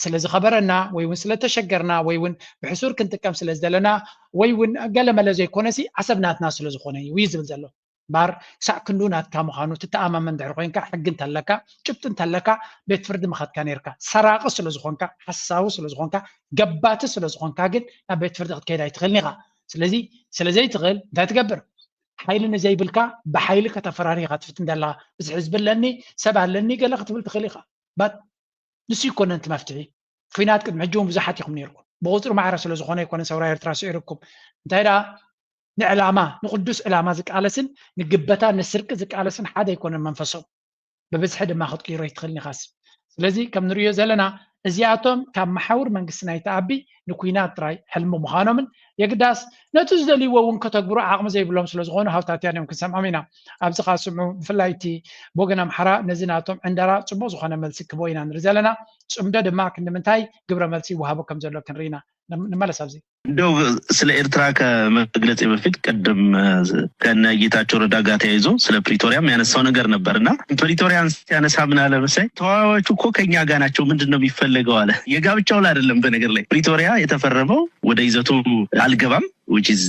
ስለዝኸበረና ወይ እውን ስለተሸገርና ወይ እውን ብሕሱር ክንጥቀም ስለ ዘለና ወይ እውን ገለመለ ዘይኮነሲ ዓሰብ ናትና ስለ ዝኾነ እዩ ዝብል ዘሎ ባር ክሳዕ ክንዱ ናትካ ምዃኑ ትተኣማመን ድሕሪ ኮይንካ ሕጊ እንተለካ ጭብጢ እንተለካ ቤት ፍርዲ ምኻድካ ነርካ ሰራቂ ስለ ዝኾንካ ሓሳዊ ስለ ዝኾንካ ገባቲ ስለ ዝኾንካ ግን ናብ ቤት ፍርዲ ክትከይድ ኣይትኽእልኒ ኢኻ። ስለዚ ስለዘይትኽእል እንታይ ትገብር? ሓይሊ ንዘይብልካ ብሓይሊ ከተፈራሪኻ ትፍትን ዘለኻ እዚ ሕዝቢ ኣለኒ ሰብ ኣለኒ ገለ ክትብል ትኽእል ኢኻ። ባት ንሱ ይኮነ እቲ መፍትሒ። ኩናት ቅድሚ ሕጂ እውን ብዙሓት ኢኹም ነርኩም ብቁፅሪ ማዕረ ስለ ዝኾነ ይኮነ ሰብራ ኤርትራ ስዒርኩም እንታይ ዳ ንዕላማ ንቅዱስ ዕላማ ዝቃለስን ንግበታ ንስርቂ ዝቃለስን ሓደ ይኮነን መንፈሶም ብብዝሒ ድማ ክትቅይሮ ይትኽእልኒ ኢኻስ። ስለዚ ከም ንሪኦ ዘለና እዚኣቶም ካብ መሓውር መንግስቲ ናይቲ አቢ ንኩናት ጥራይ ሕልሚ ምዃኖምን የግዳስ ነቲ ዝደልይዎ እውን ከተግብሩ ዓቕሚ ዘይብሎም ስለ ዝኾኑ ሃብታትያን እዮም ክንሰምዖም ኢና። ኣብዚ ካ ስምዑ ብፍላይ እቲ ብወገን ኣምሓራ ነዚ ናቶም ዕንደራ ፅቡቅ ዝኾነ መልሲ ክቦ ኢና ንርኢ ዘለና። ፅምዶ ድማ ክንምንታይ ግብረ መልሲ ይወሃቦ ከም ዘሎ ክንርኢና ንመለስ ኣብዚ እንደው ስለ ኤርትራ ከመግለጽ በፊት ቀደም ከነ ጌታቸው ረዳ ጋር ተያይዞ ስለ ፕሪቶሪያም ያነሳው ነገር ነበርና ፕሪቶሪያን ሲያነሳ ምን አለ መሰለኝ ተዋዋዮቹ እኮ ከኛ ጋር ናቸው ምንድነው የሚፈልገው አለ። የጋብቻው ላይ አይደለም በነገር ላይ ፕሪቶሪያ የተፈረመው ወደ ይዘቱ አልገባም which is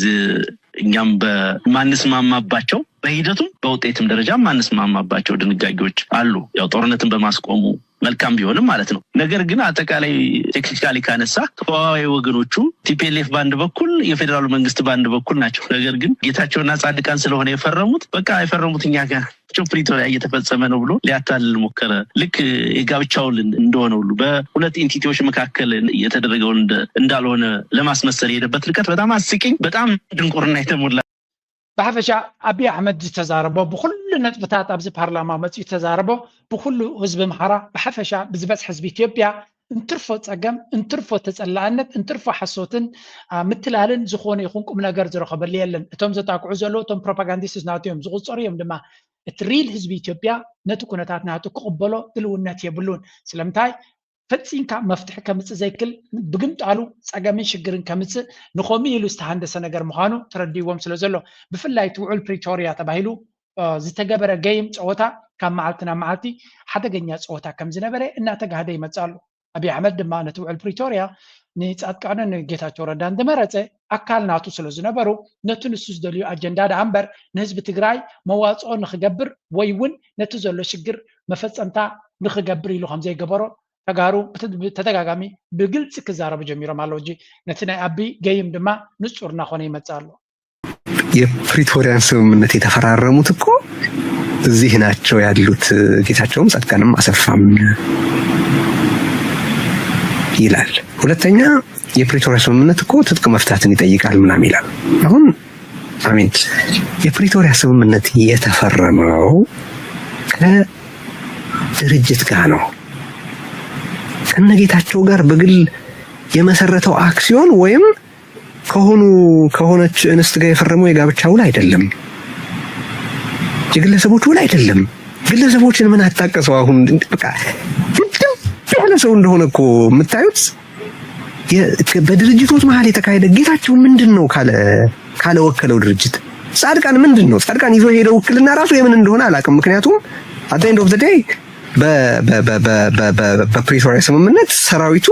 እኛም በማንስማማባቸው በሂደቱም በውጤትም ደረጃ ማንስማማባቸው ድንጋጌዎች አሉ። ያው ጦርነትን በማስቆሙ መልካም ቢሆንም ማለት ነው። ነገር ግን አጠቃላይ ቴክኒካሊ ካነሳ ተዋዋይ ወገኖቹ ቲፒኤልኤፍ ባንድ በኩል የፌደራሉ መንግስት ባንድ በኩል ናቸው። ነገር ግን ጌታቸውና ጻድቃን ስለሆነ የፈረሙት በቃ የፈረሙት እኛ ጋር ፕሪቶሪያ እየተፈጸመ ነው ብሎ ሊያታልል ሞከረ። ልክ የጋብቻው እንደሆነ ሁሉ በሁለት ኢንቲቲዎች መካከል የተደረገው እንዳልሆነ ለማስመሰል የሄደበት ልቀት በጣም አስቂኝ፣ በጣም ድንቁርና የተሞላ ብሓፈሻ አብይ አሕመድ ዝተዛረቦ ብኩሉ ነጥብታት ኣብዚ ፓርላማ መፅኡ ተዛረቦ ብኩሉ ህዝቢ ኣምሓራ ብሓፈሻ ብዝበፅሒ ህዝቢ ኢትዮጵያ እንትርፎ ፀገም እንትርፎ ተፀላእነት እንትርፎ ሓሶትን ምትላልን ዝኾነ ይኹን ቁም ነገር ዝረኸበሉ የለን። እቶም ዘጣቅዑ ዘለዉ እቶም ፕሮፓጋንዲስት ናትዮም ዝቁፀሩ እዮም ድማ እቲ ሪል ህዝቢ ኢትዮጵያ ነቲ ኩነታት ናቱ ክቕበሎ ድልውነት የብሉን። ስለምንታይ ፈፂምካ መፍትሒ ከምፅእ ዘይክል ብግምጣሉ ፀገምን ሽግርን ከምፅእ ንኸምኡ ኢሉ ዝተሃንደሰ ነገር ምዃኑ ተረዲዎም ስለ ዘሎ ብፍላይ እቲ ውዕል ፕሪቶሪያ ተባሂሉ ዝተገበረ ገይም ፀወታ ካብ መዓልቲ ናብ መዓልቲ ሓደገኛ ፀወታ ከም ዝነበረ እናተጋህደ ይመፅእ ኣሎ። አብይ አሕመድ ድማ ነቲ ውዕል ፕሪቶሪያ ንጻድቃንን ጌታቸው ረዳን ዝመረፀ ኣካል ናቱ ስለ ዝነበሩ ነቲ ንሱ ዝደልዩ ኣጀንዳ ዳ እምበር ንህዝቢ ትግራይ መዋፅኦ ንክገብር ወይ እውን ነቲ ዘሎ ሽግር መፈፀምታ ንክገብር ኢሉ ከም ዘይገበሮ ተጋሩ ተደጋጋሚ ብግልጽ ክዛረቡ ጀሚሮም ኣለዉ እንጂ ነቲ ናይ አቢ ገይም ድማ ንጹር እናኾነ ይመጽእ ኣሎ። የፕሪቶሪያን ስምምነት የተፈራረሙት እኮ እዚህ ናቸው ያሉት ጌታቸውም ጻድቃንም አሰፋም ይላል። ሁለተኛ የፕሪቶሪያ ስምምነት እኮ ትጥቅ መፍታትን ይጠይቃል ምናምን ይላል። አሁን አሜን የፕሪቶሪያ ስምምነት የተፈረመው ከድርጅት ጋር ነው። ከነጌታቸው ጋር በግል የመሰረተው አክሲዮን ወይም ከሆነች እንስት ጋር የፈረመው የጋብቻ ውል አይደለም። የግለሰቦች ውል አይደለም። ግለሰቦችን ምን አጣቀሰው? አሁን በቃ ያለ ሰው እንደሆነ እኮ የምታዩት በድርጅቶች መሀል የተካሄደ ጌታቸው ምንድነው ካለ ወከለው ድርጅት ጻድቃን ምንድነው? ጻድቃን ይዞ ሄደው ውክልና ራሱ የምን እንደሆነ አላውቅም። ምክንያቱም at the end of the day በፕሪቶሪያ ስምምነት ሰራዊቱ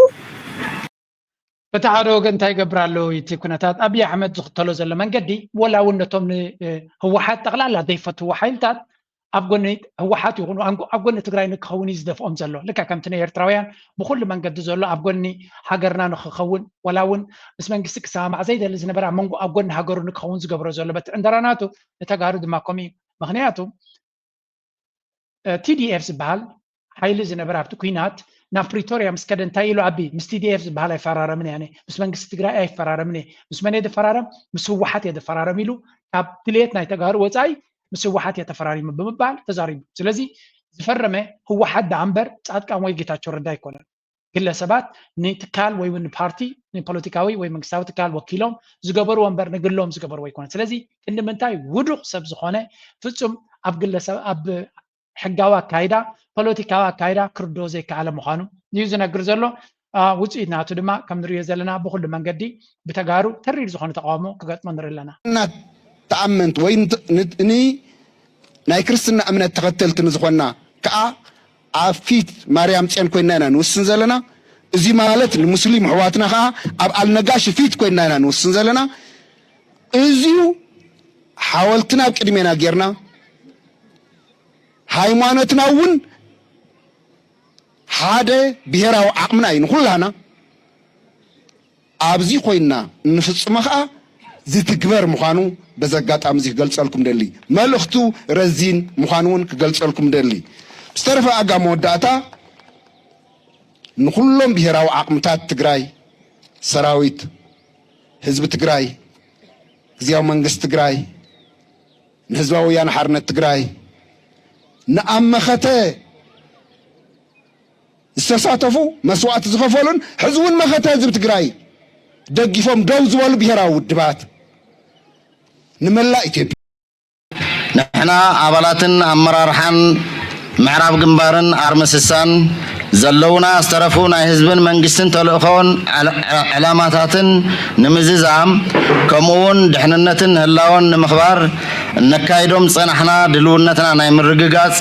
فتحدو كنت يقبرالو يتكونتات أبي أحمد زختلو زل من قدي ولا ونتهم هو حد تغلى ضيفة هو حيلتات أبغوني هو حد يقولوا أبغوني تقرأي نخوني زدف أم زلوا لك كم تني يرتراويان بكل من قد زلوا أبغوني حجرنا نخون ولا ون بس من قصك سامع زيد اللي زنبرع منقو أبغوني حجر نخون زقبر زلوا بس عندراناتو نتجارد ما كمي مغنياتو TDF زبال حيل زنبرع بتكوينات ناف بريتوريا مسكدن تايلو عبي مس TDF زبال أي فرارة من يعني بس من قصة تقرأي أي فرارة مني بس من يد فرارة بس هو حد يد فرارة ميلو كاب تليتنا يتجار وزاي مسوحات يتفراري بمبال تزاريب سلازي زفرمه هو حد عنبر صادق وي ጌታቸው ረዳ ይኮነ ግለሰባት ንትካል ወይ ውን ፓርቲ ንፖለቲካዊ ወይ መንግስታዊ ትካል ወኪሎም ዝገበሩ ወንበር ንግሎም ዝገበሩ ወይ ኮነ ስለዚ እንደምንታይ ውዱቅ ሰብ ዝኾነ ፍጹም ኣብ ግለሰብ ኣብ ሕጋዊ አካይዳ ፖለቲካዊ አካይዳ ክርዶ ዘይከኣለ ምዃኑ እዩ ዝነግር ዘሎ ውፅኢት ናቱ ድማ ከም ንሪኦ ዘለና ብኩሉ መንገዲ ብተጋሩ ተሪር ዝኾነ ተቃውሞ ክገጥሞ ንርኢ ኣለና ተኣመንት ወይ እኒ ናይ ክርስትና እምነት ተኸተልቲ ንዝኾና ከዓ ኣብ ፊት ማርያም ፅዮን ኮይና ኢና ንውስን ዘለና እዚ ማለት ንሙስሊም ኣሕዋትና ከዓ ኣብ ኣልነጋሽ ፊት ኮይና ኢና ንውስን ዘለና እዚዩ ሓወልትና ኣብ ቅድሜና ጌርና ሃይማኖትና እውን ሓደ ብሄራዊ ዓቕምና እዩ ንኩላና ኣብዚ ኮይና ንፍፅሞ ከዓ ዝትግበር ምዃኑ በዚ ኣጋጣሚ እዚ ክገልፀልኩም ደሊ መልእኽቱ ረዚን ምዃኑ እውን ክገልፀልኩም ደሊ ዝተረፈ ኣጋ መወዳእታ ንኩሎም ብሄራዊ ዓቕምታት ትግራይ ሰራዊት ህዝቢ ትግራይ ግዚያዊ መንግስቲ ትግራይ ንህዝባዊ ወያነ ሓርነት ትግራይ ንኣመኸተ ዝተሳተፉ መስዋዕቲ ዝኸፈሉን ሕዚ እውን መኸተ ህዝቢ ትግራይ ደጊፎም ደው ዝበሉ ብሄራዊ ውድባት نملا إثيوبيا نحن أبلاتن أمرارحان معراب جنبارن أرمسسان زلونا استرفونا حزبن منجستن تلقون علاماتاتن نمززام كمون دحننتن هلاون مخبار نكايدوم صنحنا دلونتنا ناي مرغغاص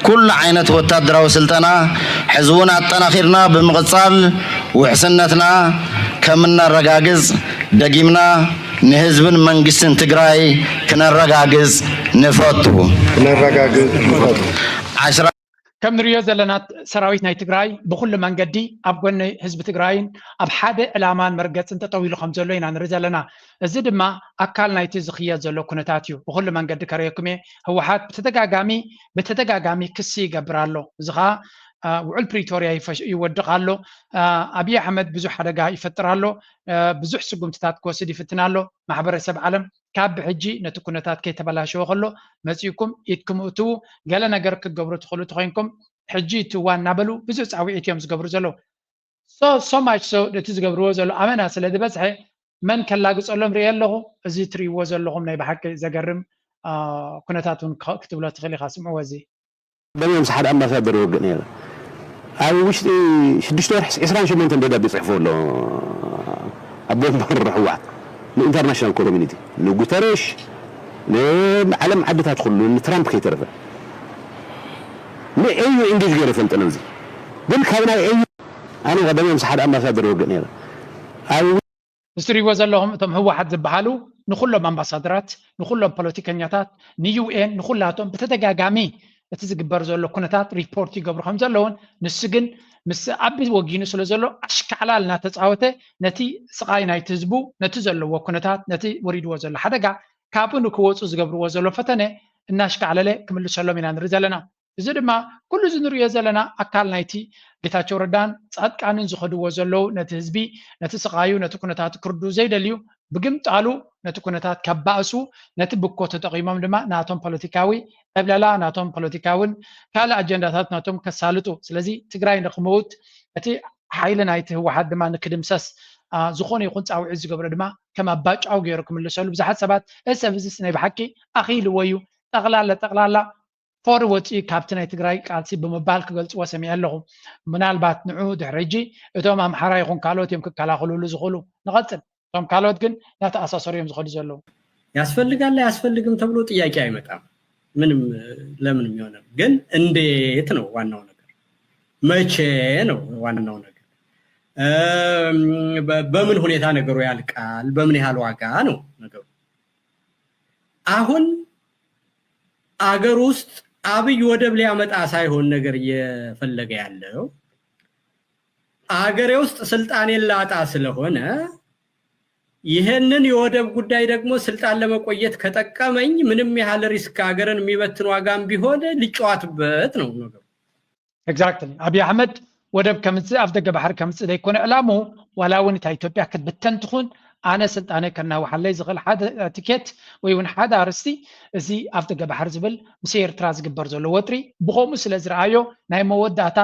كل عينت وتادراو سلطنا حزبنا التناخيرنا بمقصال وحسنتنا كمنا رغاغز دقيمنا نهزبن منجستن تግራይ كنرغاغز نفوتو كم نريو زلنات سراويت ناي تግራይ بكل منجدي اب ጎኒ ህዝቢ ትግራይን ኣብ ሓደ ዕላማን መርገጽ እንተጠዊሉ ከም ዘሎ ኢና ንርኢ ዘለና እዚ ድማ ኣካል ናይቲ ዝኽየት ዘሎ ኩነታት እዩ ብኩሉ መንገዲ ከሪየኩም ህወሓት በተደጋጋሚ ክሲ ይገብራሎ ዝኻ ውዕል ፕሪቶሪያ ይወድቃሎ አብይ አሕመድ ብዙሕ ሓደጋ ይፈጥራሎ ብዙሕ ስጉምትታት ክወስድ ይፍትናሎ ማሕበረሰብ ዓለም ካብ ሕጂ ነቲ ኩነታት ከይተበላሸወ ከሎ መፂኩም ኢትኩም እቱ ገለ ነገር ክገብሩ ትኽእሉ ትኾንኩም ሕጂ እትዋን እናበሉ ብዙሕ ፃዊዒት እዮም ዝገብሩ ዘለዉ so much so ነቲ ዝገብርዎ ዘሎ ኣመና ስለ ዝበዝሐ መን ከላግፀሎም ሪኦ ኣለኹ እዚ ትሪእዎ ዘለኹም ናይ ብሓቂ ዘገርም ኩነታት እውን ክትብሎ ትኽእል ኢኻ ስምዕዎ እዚ በሚዮም ሰሓድ ኣምባሳደር ይወግእ ነይረ ኣብ ውሽጢ 6 ወርሒ 28 ደብዳቤ ፅሒፉ ኣሎ ኣብ ቦንበር ህወሓት ንኢንተርናሽናል ኮሚኒቲ ንጉተረሽ ንዓለም ዓድታት ኩሉ ንትራምፕ ከይተረፈ ንኤዩ እንዴት ገይረ ፈልጠነ እዚ ግን ካብ ናይ ኤዩ ኣነ በሚዮም ሰሓድ ኣምባሳደር ይወግእ ነይረ እስትሪእዎ ዘለኹም እቶም ህወሓት ዝበሃሉ ንኩሎም ኣምባሳደራት ንኩሎም ፖለቲከኛታት ንዩኤን ንኩላቶም ብተደጋጋሚ እቲ ዝግበር ዘሎ ኩነታት ሪፖርት ይገብሩ ከም ዘለውን ንሱ ግን ምስ ዓቢ ወጊኑ ስለ ዘሎ ኣሽካዕላል እናተፃወተ ነቲ ስቃይ ናይቲ ህዝቡ ነቲ ዘለዎ ኩነታት ነቲ ወሪድዎ ዘሎ ሓደጋ ካብኡ ንክወፁ ዝገብርዎ ዘሎ ፈተነ እናሽካዕለለ ክምልሰሎም ኢና ንርኢ ዘለና እዚ ድማ ኩሉ እዚ ንሪኦ ዘለና ኣካል ናይቲ ጌታቸው ረዳን ጻድቃንን ዝኸድዎ ዘለው ነቲ ህዝቢ ነቲ ስቃዩ ነቲ ኩነታት ክርዱ ዘይደልዩ ብግምጣሉ ነቲ ኩነታት ከባእሱ ነቲ ብኮ ተጠቂሞም ድማ ናቶም ፖለቲካዊ ዕብለላ ናቶም ፖለቲካውን ካልእ ኣጀንዳታት ናቶም ከሳልጡ ስለዚ ትግራይ ንክመውት እቲ ሓይሊ ናይቲ ህወሓት ድማ ንክድምሰስ ዝኾነ ይኹን ፃውዒት ዝገብሮ ድማ ከም ኣባጫው ገይሩ ክምልሰሉ ብዙሓት ሰባት ሰብ እዚ ናይ ብሓቂ ኣኺልዎ እዩ ጠቕላላ ፎር ወጪ ካብቲ ናይ ትግራይ ቃልሲ ብምባል ክገልፅዎ ሰሚዐ ኣለኹ ምናልባት ንዑ ድሕሪ ሕጂ እቶም ኣምሓራ ይኹን ካልኦት እዮም ክከላኸልሉ ዝኽእሉ ንቐፅል እቶም ካልኦት ግን ናተኣሳሰሩ እዮም ዝኸዱ ዘለዉ ያስፈልጋል አያስፈልግም ተብሎ ጥያቄ አይመጣም ምንም ለምንም ይሆነ ግን እንዴት ነው ዋናው ነገር መቼ ነው ዋናው ነገር በምን ሁኔታ ነገሩ ያልቃል፣ በምን ያህል ዋጋ ነው ነገሩ። አሁን አገር ውስጥ አብይ ወደብ ሊያመጣ ሳይሆን ነገር እየፈለገ ያለው አገሬ ውስጥ ስልጣኔን ላጣ ስለሆነ ይሄንን የወደብ ጉዳይ ደግሞ ስልጣን ለመቆየት ከጠቀመኝ ምንም ያህል ሪስክ አገርን የሚበትን ዋጋም ቢሆን ሊጫወትበት ነው ነገሩ። ኤግዛክትሊ አብይ አህመድ ወደብ ከምጽእ አፍ ደገ ባሕሪ ከምጽእ ዘይኮነ ዕላሙ ዋላ እውን እታ ኢትዮጵያ ክትብተን ትኹን ኣነ ስልጣነ ከናውሓለይ ዝኽእል ሓደ ቲኬት ወይ እውን ሓደ ኣርስቲ እዚ ኣፍ ደገ ባሕሪ ዝብል ምስ ኤርትራ ዝግበር ዘሎ ወጥሪ ብኸምኡ ስለ ዝረኣዮ ናይ መወዳእታ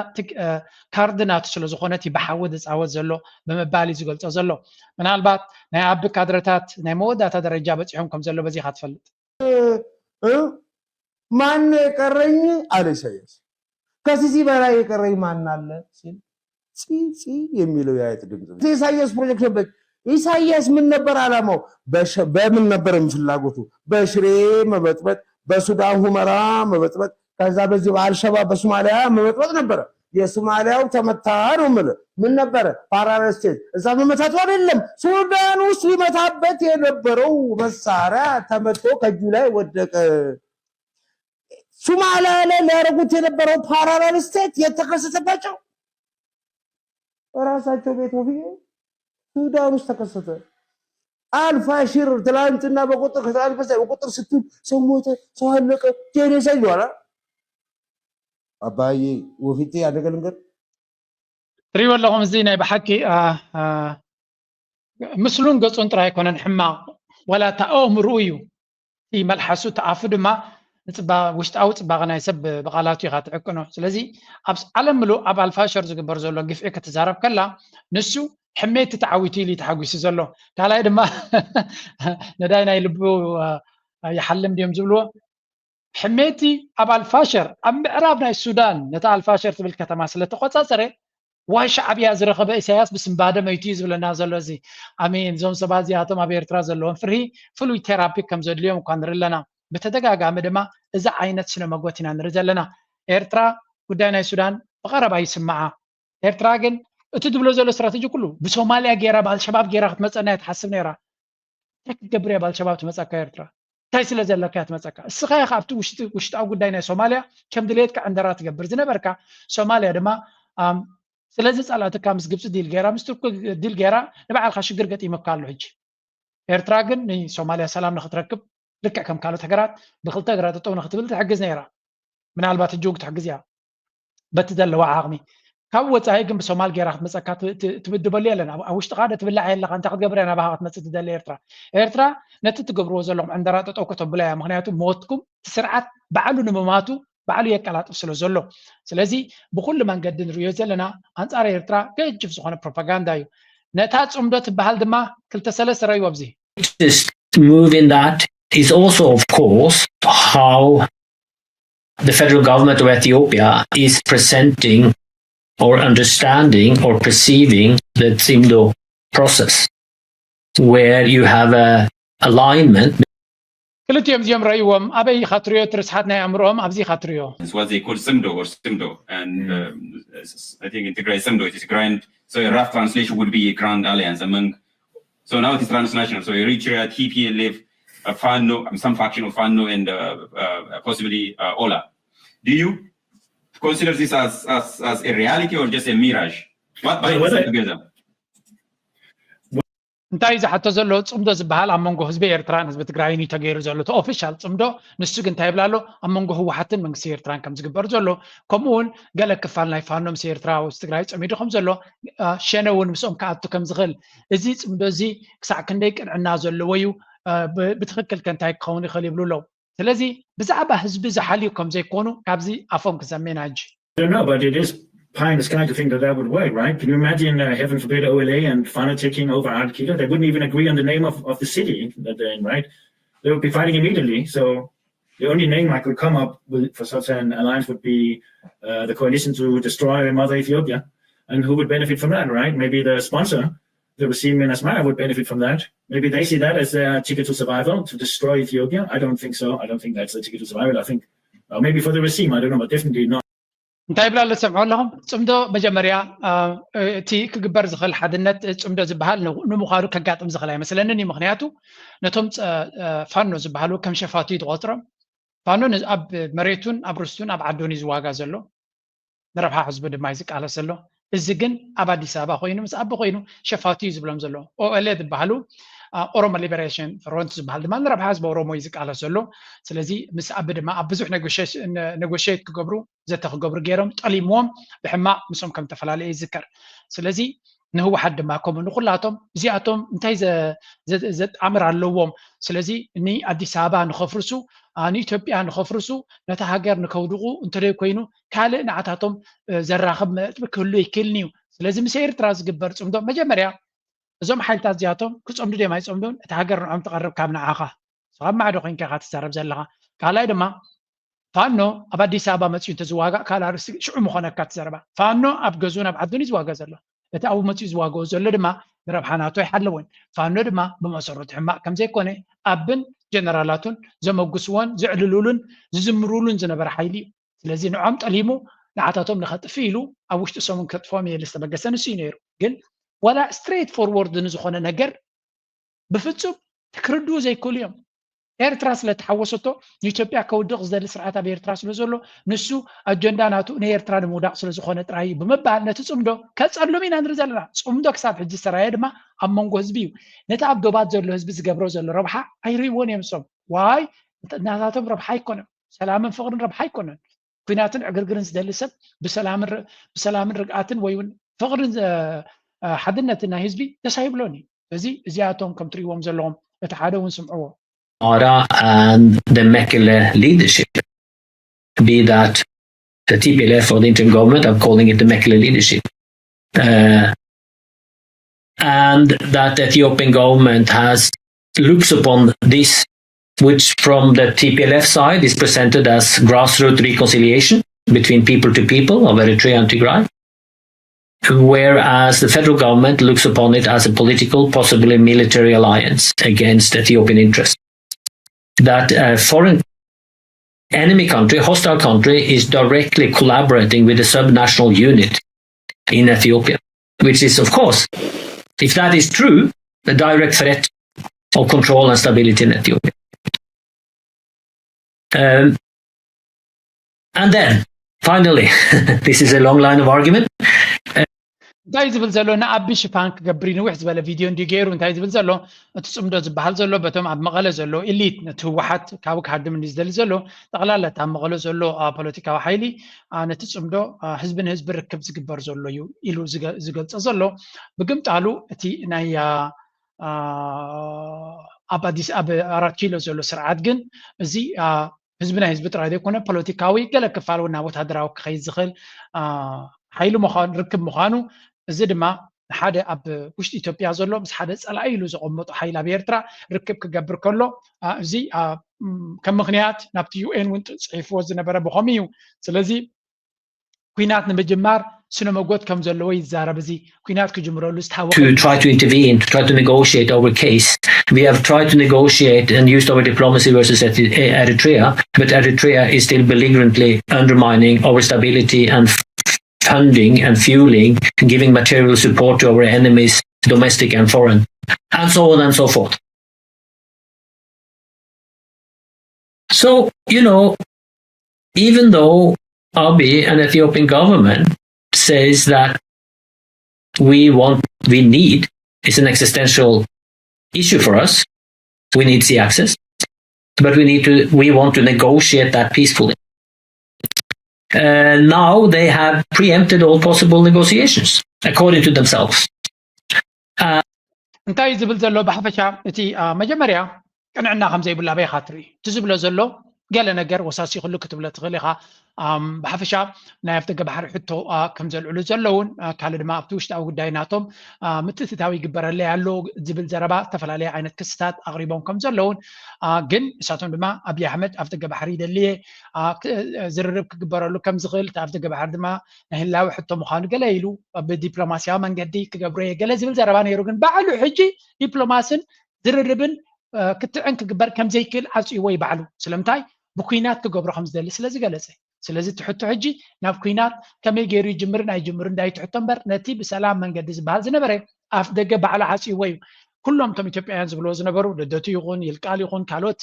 ካርድናቱ ስለ ዝኾነት ብሓዊ ዝፃወት ዘሎ ብምባል እዩ ዝገልፆ ዘሎ። ምናልባት ናይ ኣቢ ካድረታት ናይ መወዳእታ ደረጃ በፂሖም ከም ዘሎ በዚኻ ትፈልጥ። ማን የቀረኝ አለ ኢሳያስ። ከሲሲ በላይ የቀረኝ ማን አለ ሲል ፂ የሚለው የአይጥ ድምፅ ኢሳያስ ፕሮጀክት ነበር። ኢሳያስ ምን ነበር ዓላማው? በምን ነበር ፍላጎቱ? በሽሬ መበጥበጥ፣ በሱዳን ሁመራ መበጥበጥ፣ ከዛ በዚህ በአልሸባብ በሶማሊያ መበጥበጥ ነበረ። የሶማሊያው ተመታ ነው የምልህ። ምን ነበረ? ፓራሌል ስቴት እዛ መመታቱ አይደለም፣ ሱዳን ውስጥ ሊመታበት የነበረው መሳሪያ ተመቶ ከእጁ ላይ ወደቀ። ሶማሊያ ላይ ሊያደርጉት የነበረው ፓራሌል ስቴት የተከሰተባቸው ራሳቸው ቤት ወፍዬ ሱዳን ውስጥ ተከሰተ። አልፋሽር ትላንትና በቁጥር ከትላንት በስቲያ በቁጥር ስትል ሰው ሞተ፣ ሰው አለቀ፣ ጄኖሳይድ ይሏል። አባዬ ወፊቴ ያደገ ልንገር ትሪኦ ኣለኹም እዚ ናይ ብሓቂ ምስሉን ገፁን ጥራይ ኣይኮነን ሕማቕ ወላ ተኣእምሩ እዩ እቲ መልሓሱ ተኣፉ ድማ ውሽጣዊ ፅባቐ ናይ ሰብ ብቓላቱ ኢኻ ትዕቅኖ። ስለዚ ኣብ ዓለም ምሉእ ኣብ ኣልፋሸር ዝግበር ዘሎ ግፍዒ ክትዛረብ ከላ ንሱ ሕሜቲ ተዓዊቱ ኢሉ ተሓጒሱ ዘሎ። ካልኣይ ድማ ነዳይ ናይ ልቡ ይሓልም ድዮም ዝብልዎ ሕሜቲ ኣብ ኣልፋሸር ኣብ ምዕራብ ናይ ሱዳን ነታ ኣልፋሸር ትብል ከተማ ስለተቆፃፀረ ዋይ ሻዕብያ ዝረኸበ ኢሳያስ ብስምባደ መይቱ እዩ ዝብለና ዘሎ። እዚ ኣሜን እዞም ሰባት እዚኣቶም ኣብ ኤርትራ ዘለዎም ፍርሂ ፍሉይ ቴራፒ ከም ዘድልዮም እኳ ንርኢ ኣለና። ብተደጋጋሚ ድማ እዚ ዓይነት ስነ መጎት ኢና ንርኢ ዘለና። ኤርትራ ጉዳይ ናይ ሱዳን ብቐረባ ይስማዓ። ኤርትራ ግን እቲ ትብሎ ዘሎ ስትራቴጂ ኩሉ ብሶማልያ ጌራ ብኣልሸባብ ጌራ ክትመፀና እያ ትሓስብ ነይራ። እንታይ ክትገብር እያ ብኣልሸባብ ትመፀካ ኤርትራ? እንታይ ስለ ዘለካ እያ ትመፀካ? እስኻ ኢኻ ኣብቲ ውሽጣዊ ጉዳይ ናይ ሶማልያ ከም ድሌትካ ዕንደራ ትገብር ዝነበርካ። ሶማልያ ድማ ስለዚ ፃላእትካ ምስ ግብፂ ዲል ጌራ ምስ ቱርኪ ዲል ጌራ ንባዕልካ ሽግር ገጢሙካ ኣሎ ሕጂ። ኤርትራ ግን ንሶማልያ ሰላም ንክትረክብ ልክዕ ከም ካልኦት ሃገራት ብክልተ እግራ ጠጠው ንክትብል ትሕግዝ ነይራ። ምናልባት ሕጂ እውን ክትሕግዝ እያ በቲ ዘለዋ ዓቕሚ። ካብ ወፃኢ ግን ብሶማል ጌራ ክትመፀካ ትብድበሉ የለን። ኣብ ውሽጢ ካደ ትብላዕ የለካ እንታይ ክትገብር እያ ናባኻ ክትመፅእ ትደሊ ኤርትራ። ኤርትራ ነቲ ትገብርዎ ዘለኹም ዕንደራ ጠጠው ከተብላ እያ። ምክንያቱ ሞትኩም እቲ ስርዓት ባዕሉ ንምማቱ ባዕሉ የቀላጥፍ ስለ ዘሎ። ስለዚ ብኩሉ መንገዲ ንሪኦ ዘለና ኣንፃር ኤርትራ ገጅፍ ዝኾነ ፕሮፓጋንዳ እዩ። ነታ ፅምዶ ትበሃል ድማ ክልተ ሰለስተ ረእይዎ ኣብዚ is also, of course, how the federal government of Ethiopia is presenting or understanding or perceiving the Tsimdo process, where you have a alignment. ክልቲኦም እዚኦም ረእይዎም ኣበይ ኢኻ ትሪኦ? ትርስሓት ናይ ኣእምሮኦም ኣብዚ ኢኻ ትሪኦ። It's what they call Tsimdo or Simdo, and I think in Tigray Simdo it is grand. So a rough translation would be a grand alliance among. So now it is transnational. So Eritrea, TPLF, Fano, some faction of Fano, and possibly Ola. Do you consider this as a reality or just a mirage? What binds them together? እንታይ ዝሓቶ ዘሎ ፅምዶ ዝበሃል ኣብ መንጎ ህዝቢ ኤርትራን ህዝቢ ትግራይን እዩ ተገይሩ ዘሎ እቲ ኦፊሻል ፅምዶ። ንሱ ግን እንታይ ይብላ ኣሎ? ኣብ መንጎ ህወሓትን መንግስቲ ኤርትራን ከም ዝግበር ዘሎ፣ ከምኡውን ገለ ክፋል ናይ ፋኖ ምስ ኤርትራ ውስጥ ትግራይ ፀሚዱ ከም ዘሎ፣ ሸነ እውን ምስኦም ክኣቱ ከም ዝኽእል። እዚ ፅምዶ እዚ ክሳዕ ክንደይ ቅንዕና ዘለዎ እዩ? ብትክክል ከንታይ ክኸውን ይኽእል ይብሉ ኣለዉ። ስለዚ ብዛዕባ ህዝቢ ዝሓልዩ ከም ዘይኮኑ ካብዚ ኣፎም ክሰሜና ሕጂ I don't know, but it is pie in the sky to think that that would work, right? Can you imagine, heaven forbid, OLA and Fano taking over Al-Qaeda? They wouldn't even agree on the name of the city that they're in, right? They would be fighting immediately. So the only name I could come up with for such an alliance would be the coalition to destroy Mother Ethiopia. And who would benefit from that, right? Maybe the sponsor, the regime in Asmara, would benefit from that. Maybe they see that as their ticket to survival, to destroy Ethiopia. I don't think so. I don't think that's a ticket to survival. I think, well, maybe for the regime, I don't know, but definitely not. እንታይ ብላ ለሰምዑ ኣለኹም ፅምዶ መጀመርያ እቲ ክግበር ዝኽእል ሓድነት ፅምዶ ዝበሃል ንምዃኑ ከጋጥም ዝኽእል ኣይመስለንን እዩ ምክንያቱ ነቶም ፋኖ ዝበሃሉ ከም ሸፋቱ ትቆፅሮም ፋኖ ኣብ መሬቱን ኣብ ርስቱን ኣብ ዓዱን እዩ ዝዋጋ ዘሎ ንረብሓ ህዝቢ ድማ እዩ ዝቃለስ ዘሎ እዚ ግን ኣብ ኣዲስ ኣበባ ኮይኑ ምስ ኣቦ ኮይኑ ሸፋቱ እዩ ዝብሎም ዘሎ ኦኤልኤ ዝበሃሉ ኦሮሞ ሊበሬሽን ፍሮንት ዝበሃል ድማ ንረብሓ ህዝቢ ኦሮሞ እዩ ዝቃለስ ዘሎ ስለዚ ምስ ኣቢ ድማ ኣብ ብዙሕ ኔጎሽት ክገብሩ ዘተ ክገብሩ ገይሮም ጠሊምዎም ብሕማቅ ምሶም ከም ተፈላለየ ይዝከር ስለዚ ንህወሓት ድማ ከምኡ ንኩላቶም እዚኣቶም እንታይ ዘጣምር ኣለዎም ስለዚ ንኣዲስ ኣበባ ንኸፍርሱ ንኢትዮጵያ ንኸፍርሱ ነታ ሃገር ንከውድቑ እንተደይ ኮይኑ ካልእ ንዓታቶም ዘራኽብ መጥቢ ክህሉ ይክእልኒ እዩ ስለዚ ምስ ኤርትራ ዝግበር ፅምዶ መጀመርያ እዞም ሓይልታት እዚኣቶም ክፀምዱ ደማ ይፀምዱን እቲ ሃገር ንዖም ትቐርብ ካብ ንዓኻ ኣብ ማዕዶ ኮንካ ኢኻ ትዛረብ ዘለኻ ካልኣይ ድማ ፋኖ ኣብ ኣዲስ ኣበባ መፅኡ እንተዝዋጋእ ካልእ ኣርእስቲ ሽዑ ምኾነካ ትዘረባ ፋኖ ኣብ ገዝኡን ኣብ ዓዱን እዩ ዝዋጋ ዘሎ እቲ ኣብኡ መፅኡ ዝዋግኦ ዘሎ ድማ ንረብሓ ናቱ ኣይሓለወን ፋኖ ድማ ብመሰረቱ ሕማቅ ከም ዘይኮነ ኣብን ጀነራላቱን ዘመጉስዎን ዝዕልሉልን ዝዝምሩሉን ዝነበረ ሓይሊ እዩ ስለዚ ንዖም ጠሊሙ ንዓታቶም ንኸጥፊ ኢሉ ኣብ ውሽጢ ሰሙን ከጥፎም እየ ዝተበገሰ ንሱ እዩ ነይሩ ግን ወላ ስትሬት ፎርወርድ ንዝኾነ ነገር ብፍፁም ክርድኡ ዘይክእሉ እዮም ኤርትራ ስለተሓወሰቶ ንኢትዮጵያ ከውድቕ ዝደሊ ስርዓት ኣብ ኤርትራ ስለ ዘሎ ንሱ ኣጀንዳ ናቱ ንኤርትራ ንምውዳቕ ስለዝኾነ ጥራይ ብምባል ነቲ ፅምዶ ከፀሎም ኢና ንርኢ ዘለና ፅምዶ ክሳብ ሕጂ ዝሰራየ ድማ ኣብ መንጎ ህዝቢ እዩ ነቲ ኣብ ዶባት ዘሎ ህዝቢ ዝገብሮ ዘሎ ረብሓ ኣይርእይዎን እዮም ሶም ዋይ ናታቶም ረብሓ ኣይኮነን ሰላምን ፍቅርን ረብሓ ኣይኮነን ኩናትን ዕግርግርን ዝደሊ ሰብ ብሰላምን ርግኣትን ወይ እውን ፍቅርን ሓድነትን ናይ ህዝቢ ደስ ኣይብሎን እዩ ስለዚ እዚኣቶም ከም ትርእይዎም ዘለኹም እቲ ሓደ እውን ስምዕዎ and the Mekele leadership, be that the TPLF or the interim government, I'm calling it the Mekele leadership, and that the Ethiopian government looks upon this, which from the TPLF side is presented as grassroots reconciliation between people to people of Eritrea and Tigray, whereas the federal government looks upon it as a political, possibly military alliance against Ethiopian interests. That a foreign enemy country, hostile country, is directly collaborating with a subnational unit in Ethiopia, which is, of course, if that is true, a direct threat of control and stability in Ethiopia. And then, finally, this is a long line of argument. እንታይ ዝብል ዘሎ ንኣቢ ሽፋን ክገብር ንውሕ ዝበለ ቪድዮ እንዲ ገይሩ እንታይ ዝብል ዘሎ እቲ ፅምዶ ዝበሃል ዘሎ በቶም ኣብ መቐለ ዘሎ ኤሊት ነቲ ህወሓት ካብኡ ክሃድም ዝደሊ ዘሎ ጠቕላላ ኣብ መቐለ ዘሎ ፖለቲካዊ ሓይሊ ነቲ ፅምዶ ህዝቢ ንህዝቢ ርክብ ዝግበር ዘሎ እዩ ኢሉ ዝገልፀ ዘሎ ብግምጣሉ እቲ ናይ ኣብ ኣዲስ ኣብ 4 ኪሎ ዘሎ ስርዓት ግን እዚ ህዝቢ ናይ ህዝቢ ጥራይ ዘይኮነ ፖለቲካዊ ገለ ክፋል እውን ናብ ወታደራዊ ክኸይድ ዝኽእል ሓይሊ ምዃኑ ርክብ ምዃኑ እዚ ድማ ሓደ ኣብ ውሽጢ ኢትዮጵያ ዘሎ ምስ ሓደ ፀላኢ ኢሉ ዘቐመጡ ሓይሊ ኣብ ኤርትራ ርክብ ክገብር ከሎ እዚ ከም ምክንያት ናብቲ ዩኤን እውን ፅሒፍዎ ዝነበረ ብኸመይ እዩ ስለዚ ኩናት ንምጅማር ስነ መጎት ከም ዘለዎ ይዛረብ እዚ ኩናት ክጅምረሉ ዝታወቀ to try to intervene, to try to negotiate our case. We have tried to negotiate and used our diplomacy versus Eritrea, but Eritrea is still belligerently undermining our stability and funding and fueling, giving material support to our enemies, domestic and foreign, and so on and so forth. So, even though Abiy and Ethiopian government says that we need, it's an existential issue for us, we need sea access, but we want to negotiate that peacefully. Now they have preempted all possible negotiations, according to themselves. እንታይ ዝብል ዘሎ ብሓፈሻ እቲ መጀመርያ ቅንዕና ከም ዘይብላ በይኻ ትርኢ እቲ ዝብሎ ዘሎ ገለ ነገር ወሳሲ ኩሉ ክትብለ ትኽእል ኢኻ ብሓፈሻ ናይ ኣፍደገ ባሕሪ ሕቶ ከም ዘልዕሉ ዘለውን ካልእ ድማ ኣብቲ ውሽጣዊ ጉዳይ ናቶም ምትእትታዊ ይግበረለይ ኣሎ ዝብል ዘረባ ዝተፈላለየ ዓይነት ክስታት ኣቕሪቦም ከም ዘለውን ግን ንሳቶም ድማ ኣብዪ ኣሕመድ ኣፍደገ ባሕሪ ይደልየ ዝርርብ ክግበረሉ ከም ዝኽእል እቲ ኣፍደገ ባሕሪ ድማ ናይ ህላዊ ሕቶ ምዃኑ ገለ ኢሉ ብዲፕሎማስያዊ መንገዲ ክገብሮ እየ ገለ ዝብል ዘረባ ነይሩ ግን ባዕሉ ሕጂ ዲፕሎማስን ዝርርብን ክትዕን ክግበር ከም ዘይክእል ዓፅይዎ ይባዕሉ ስለምንታይ ብኩናት ክገብሮ ከም ዝደሊ ስለዝገለፀ ስለዚ ትሕቶ ሕጂ ናብ ኩናት ከመይ ገይሩ ይጅምርን ኣይጅምርን እንዳይትሕቶ እምበር ነቲ ብሰላም መንገዲ ዝበሃል ዝነበረ ኣፍ ደገ ባዕሉ ሓፂዎ እዩ ኩሎም ቶም ኢትዮጵያውያን ዝብልዎ ዝነበሩ ልደቱ ይኹን ይልቃል ይኹን ካልኦት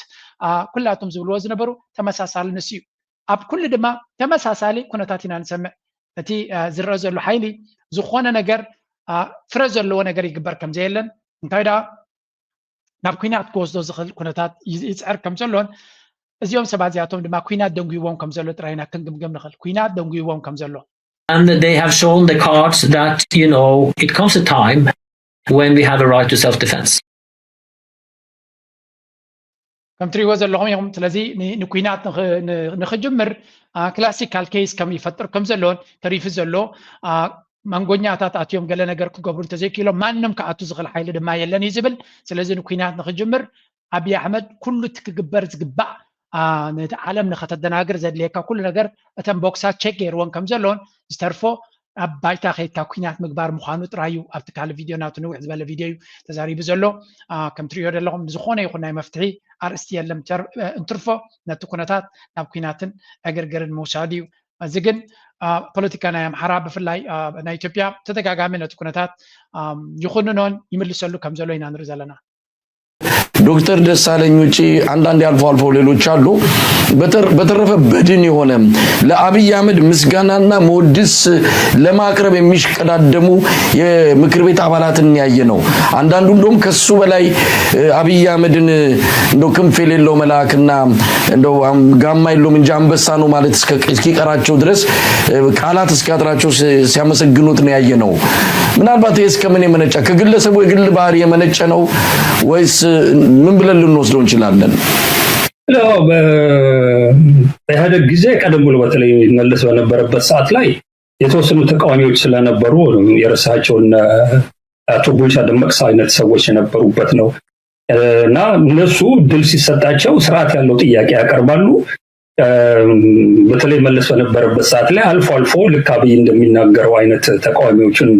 ኩላቶም ዝብልዎ ዝነበሩ ተመሳሳሊ ንስ እዩ ኣብ ኩሉ ድማ ተመሳሳሊ ኩነታት ኢና ንሰምዕ እቲ ዝረአ ዘሎ ሓይሊ ዝኾነ ነገር ፍረ ዘለዎ ነገር ይግበር ከም ዘየለን እንታይ ዳ ናብ ኩናት ክወስዶ ዝኽእል ኩነታት ይፅዕር ከም ዘሎን እዚኦም ሰባት እዚኣቶም ድማ ኩናት ደንጉይዎም ከም ዘሎ ጥራይና ክንግምገም ንኽእል ኩናት ደንጉይዎም ከም ዘሎ And they have shown the cards that, you know, it comes a time when we have a right to self-defense. ከም ትሪእዎ ዘለኹም እዮም ስለዚ ንኩናት ንኽጅምር ክላሲካል ኬስ ከም ይፈጥር ከም ዘሎን ተሪፉ ዘሎ መንጎኛታት ኣትዮም ገለ ነገር ክገብሩ እንተዘይክኢሎም ማንም ከኣቱ ዝኽእል ሓይሊ ድማ የለን እዩ ዝብል ስለዚ ንኩናት ንኽጅምር ኣብይ ኣሕመድ ኩሉ እቲ ክግበር ዝግባእ ነቲ ዓለም ንኸተደናግር ዘድልየካ ኩሉ ነገር እተን ቦክሳት ቼክ ገይርዎን ከም ዘሎን ዝተርፎ ኣብ ባይታ ከይድካ ኩናት ምግባር ምዃኑ ጥራዩ ኣብቲ ካልእ ቪድዮ ናቱ ንውሕ ዝበለ ቪድዮ እዩ ተዛሪቡ ዘሎ ከም ትሪእዮ ዘለኹም ዝኾነ ይኹን ናይ መፍትሒ ኣርእስቲ የለም እንትርፎ ነቲ ኩነታት ናብ ኩናትን ዕግርግርን ምውሳድ እዩ እዚ ግን ፖለቲካ ናይ ኣምሓራ ብፍላይ ናይ ኢትዮጵያ ተደጋጋሚ ነቲ ኩነታት ይኹንኖን ይምልሰሉ ከም ዘሎ ኢና ንርኢ ዘለና ዶክተር ደሳለኝ ውጪ አንዳንድ አልፎ አልፎ ሌሎች አሉ በተረፈ በድን የሆነ ለአብይ አህመድ ምስጋናና መወድስ ለማቅረብ የሚሽቀዳደሙ የምክር ቤት አባላትን ያየ ነው አንዳንዱ እንደውም ከሱ በላይ አብይ አህመድን እንደው ክንፍ የሌለው መልአክና እንደው ጋማ የለውም እንጂ አንበሳ ነው ማለት እስኪቀራቸው ድረስ ቃላት እስኪያጥራቸው ሲያመሰግኑት ነው ያየ ነው ምናልባት እስከምን የመነጨ ከግለሰቡ የግል ባህሪ የመነጨ ነው ወይስ ምን ብለን ልንወስደው እንችላለን? ያው በኢህአዴግ ጊዜ ቀደም ብሎ በተለይ መለስ በነበረበት ሰዓት ላይ የተወሰኑ ተቃዋሚዎች ስለነበሩ የራሳቸውን አቶ ቡልቻ ደመቅሳ አይነት ሰዎች የነበሩበት ነው እና እነሱ ድል ሲሰጣቸው ስርዓት ያለው ጥያቄ ያቀርባሉ በተለይ መለስ በነበረበት ሰዓት ላይ አልፎ አልፎ ልክ አብይ እንደሚናገረው አይነት ተቃዋሚዎችን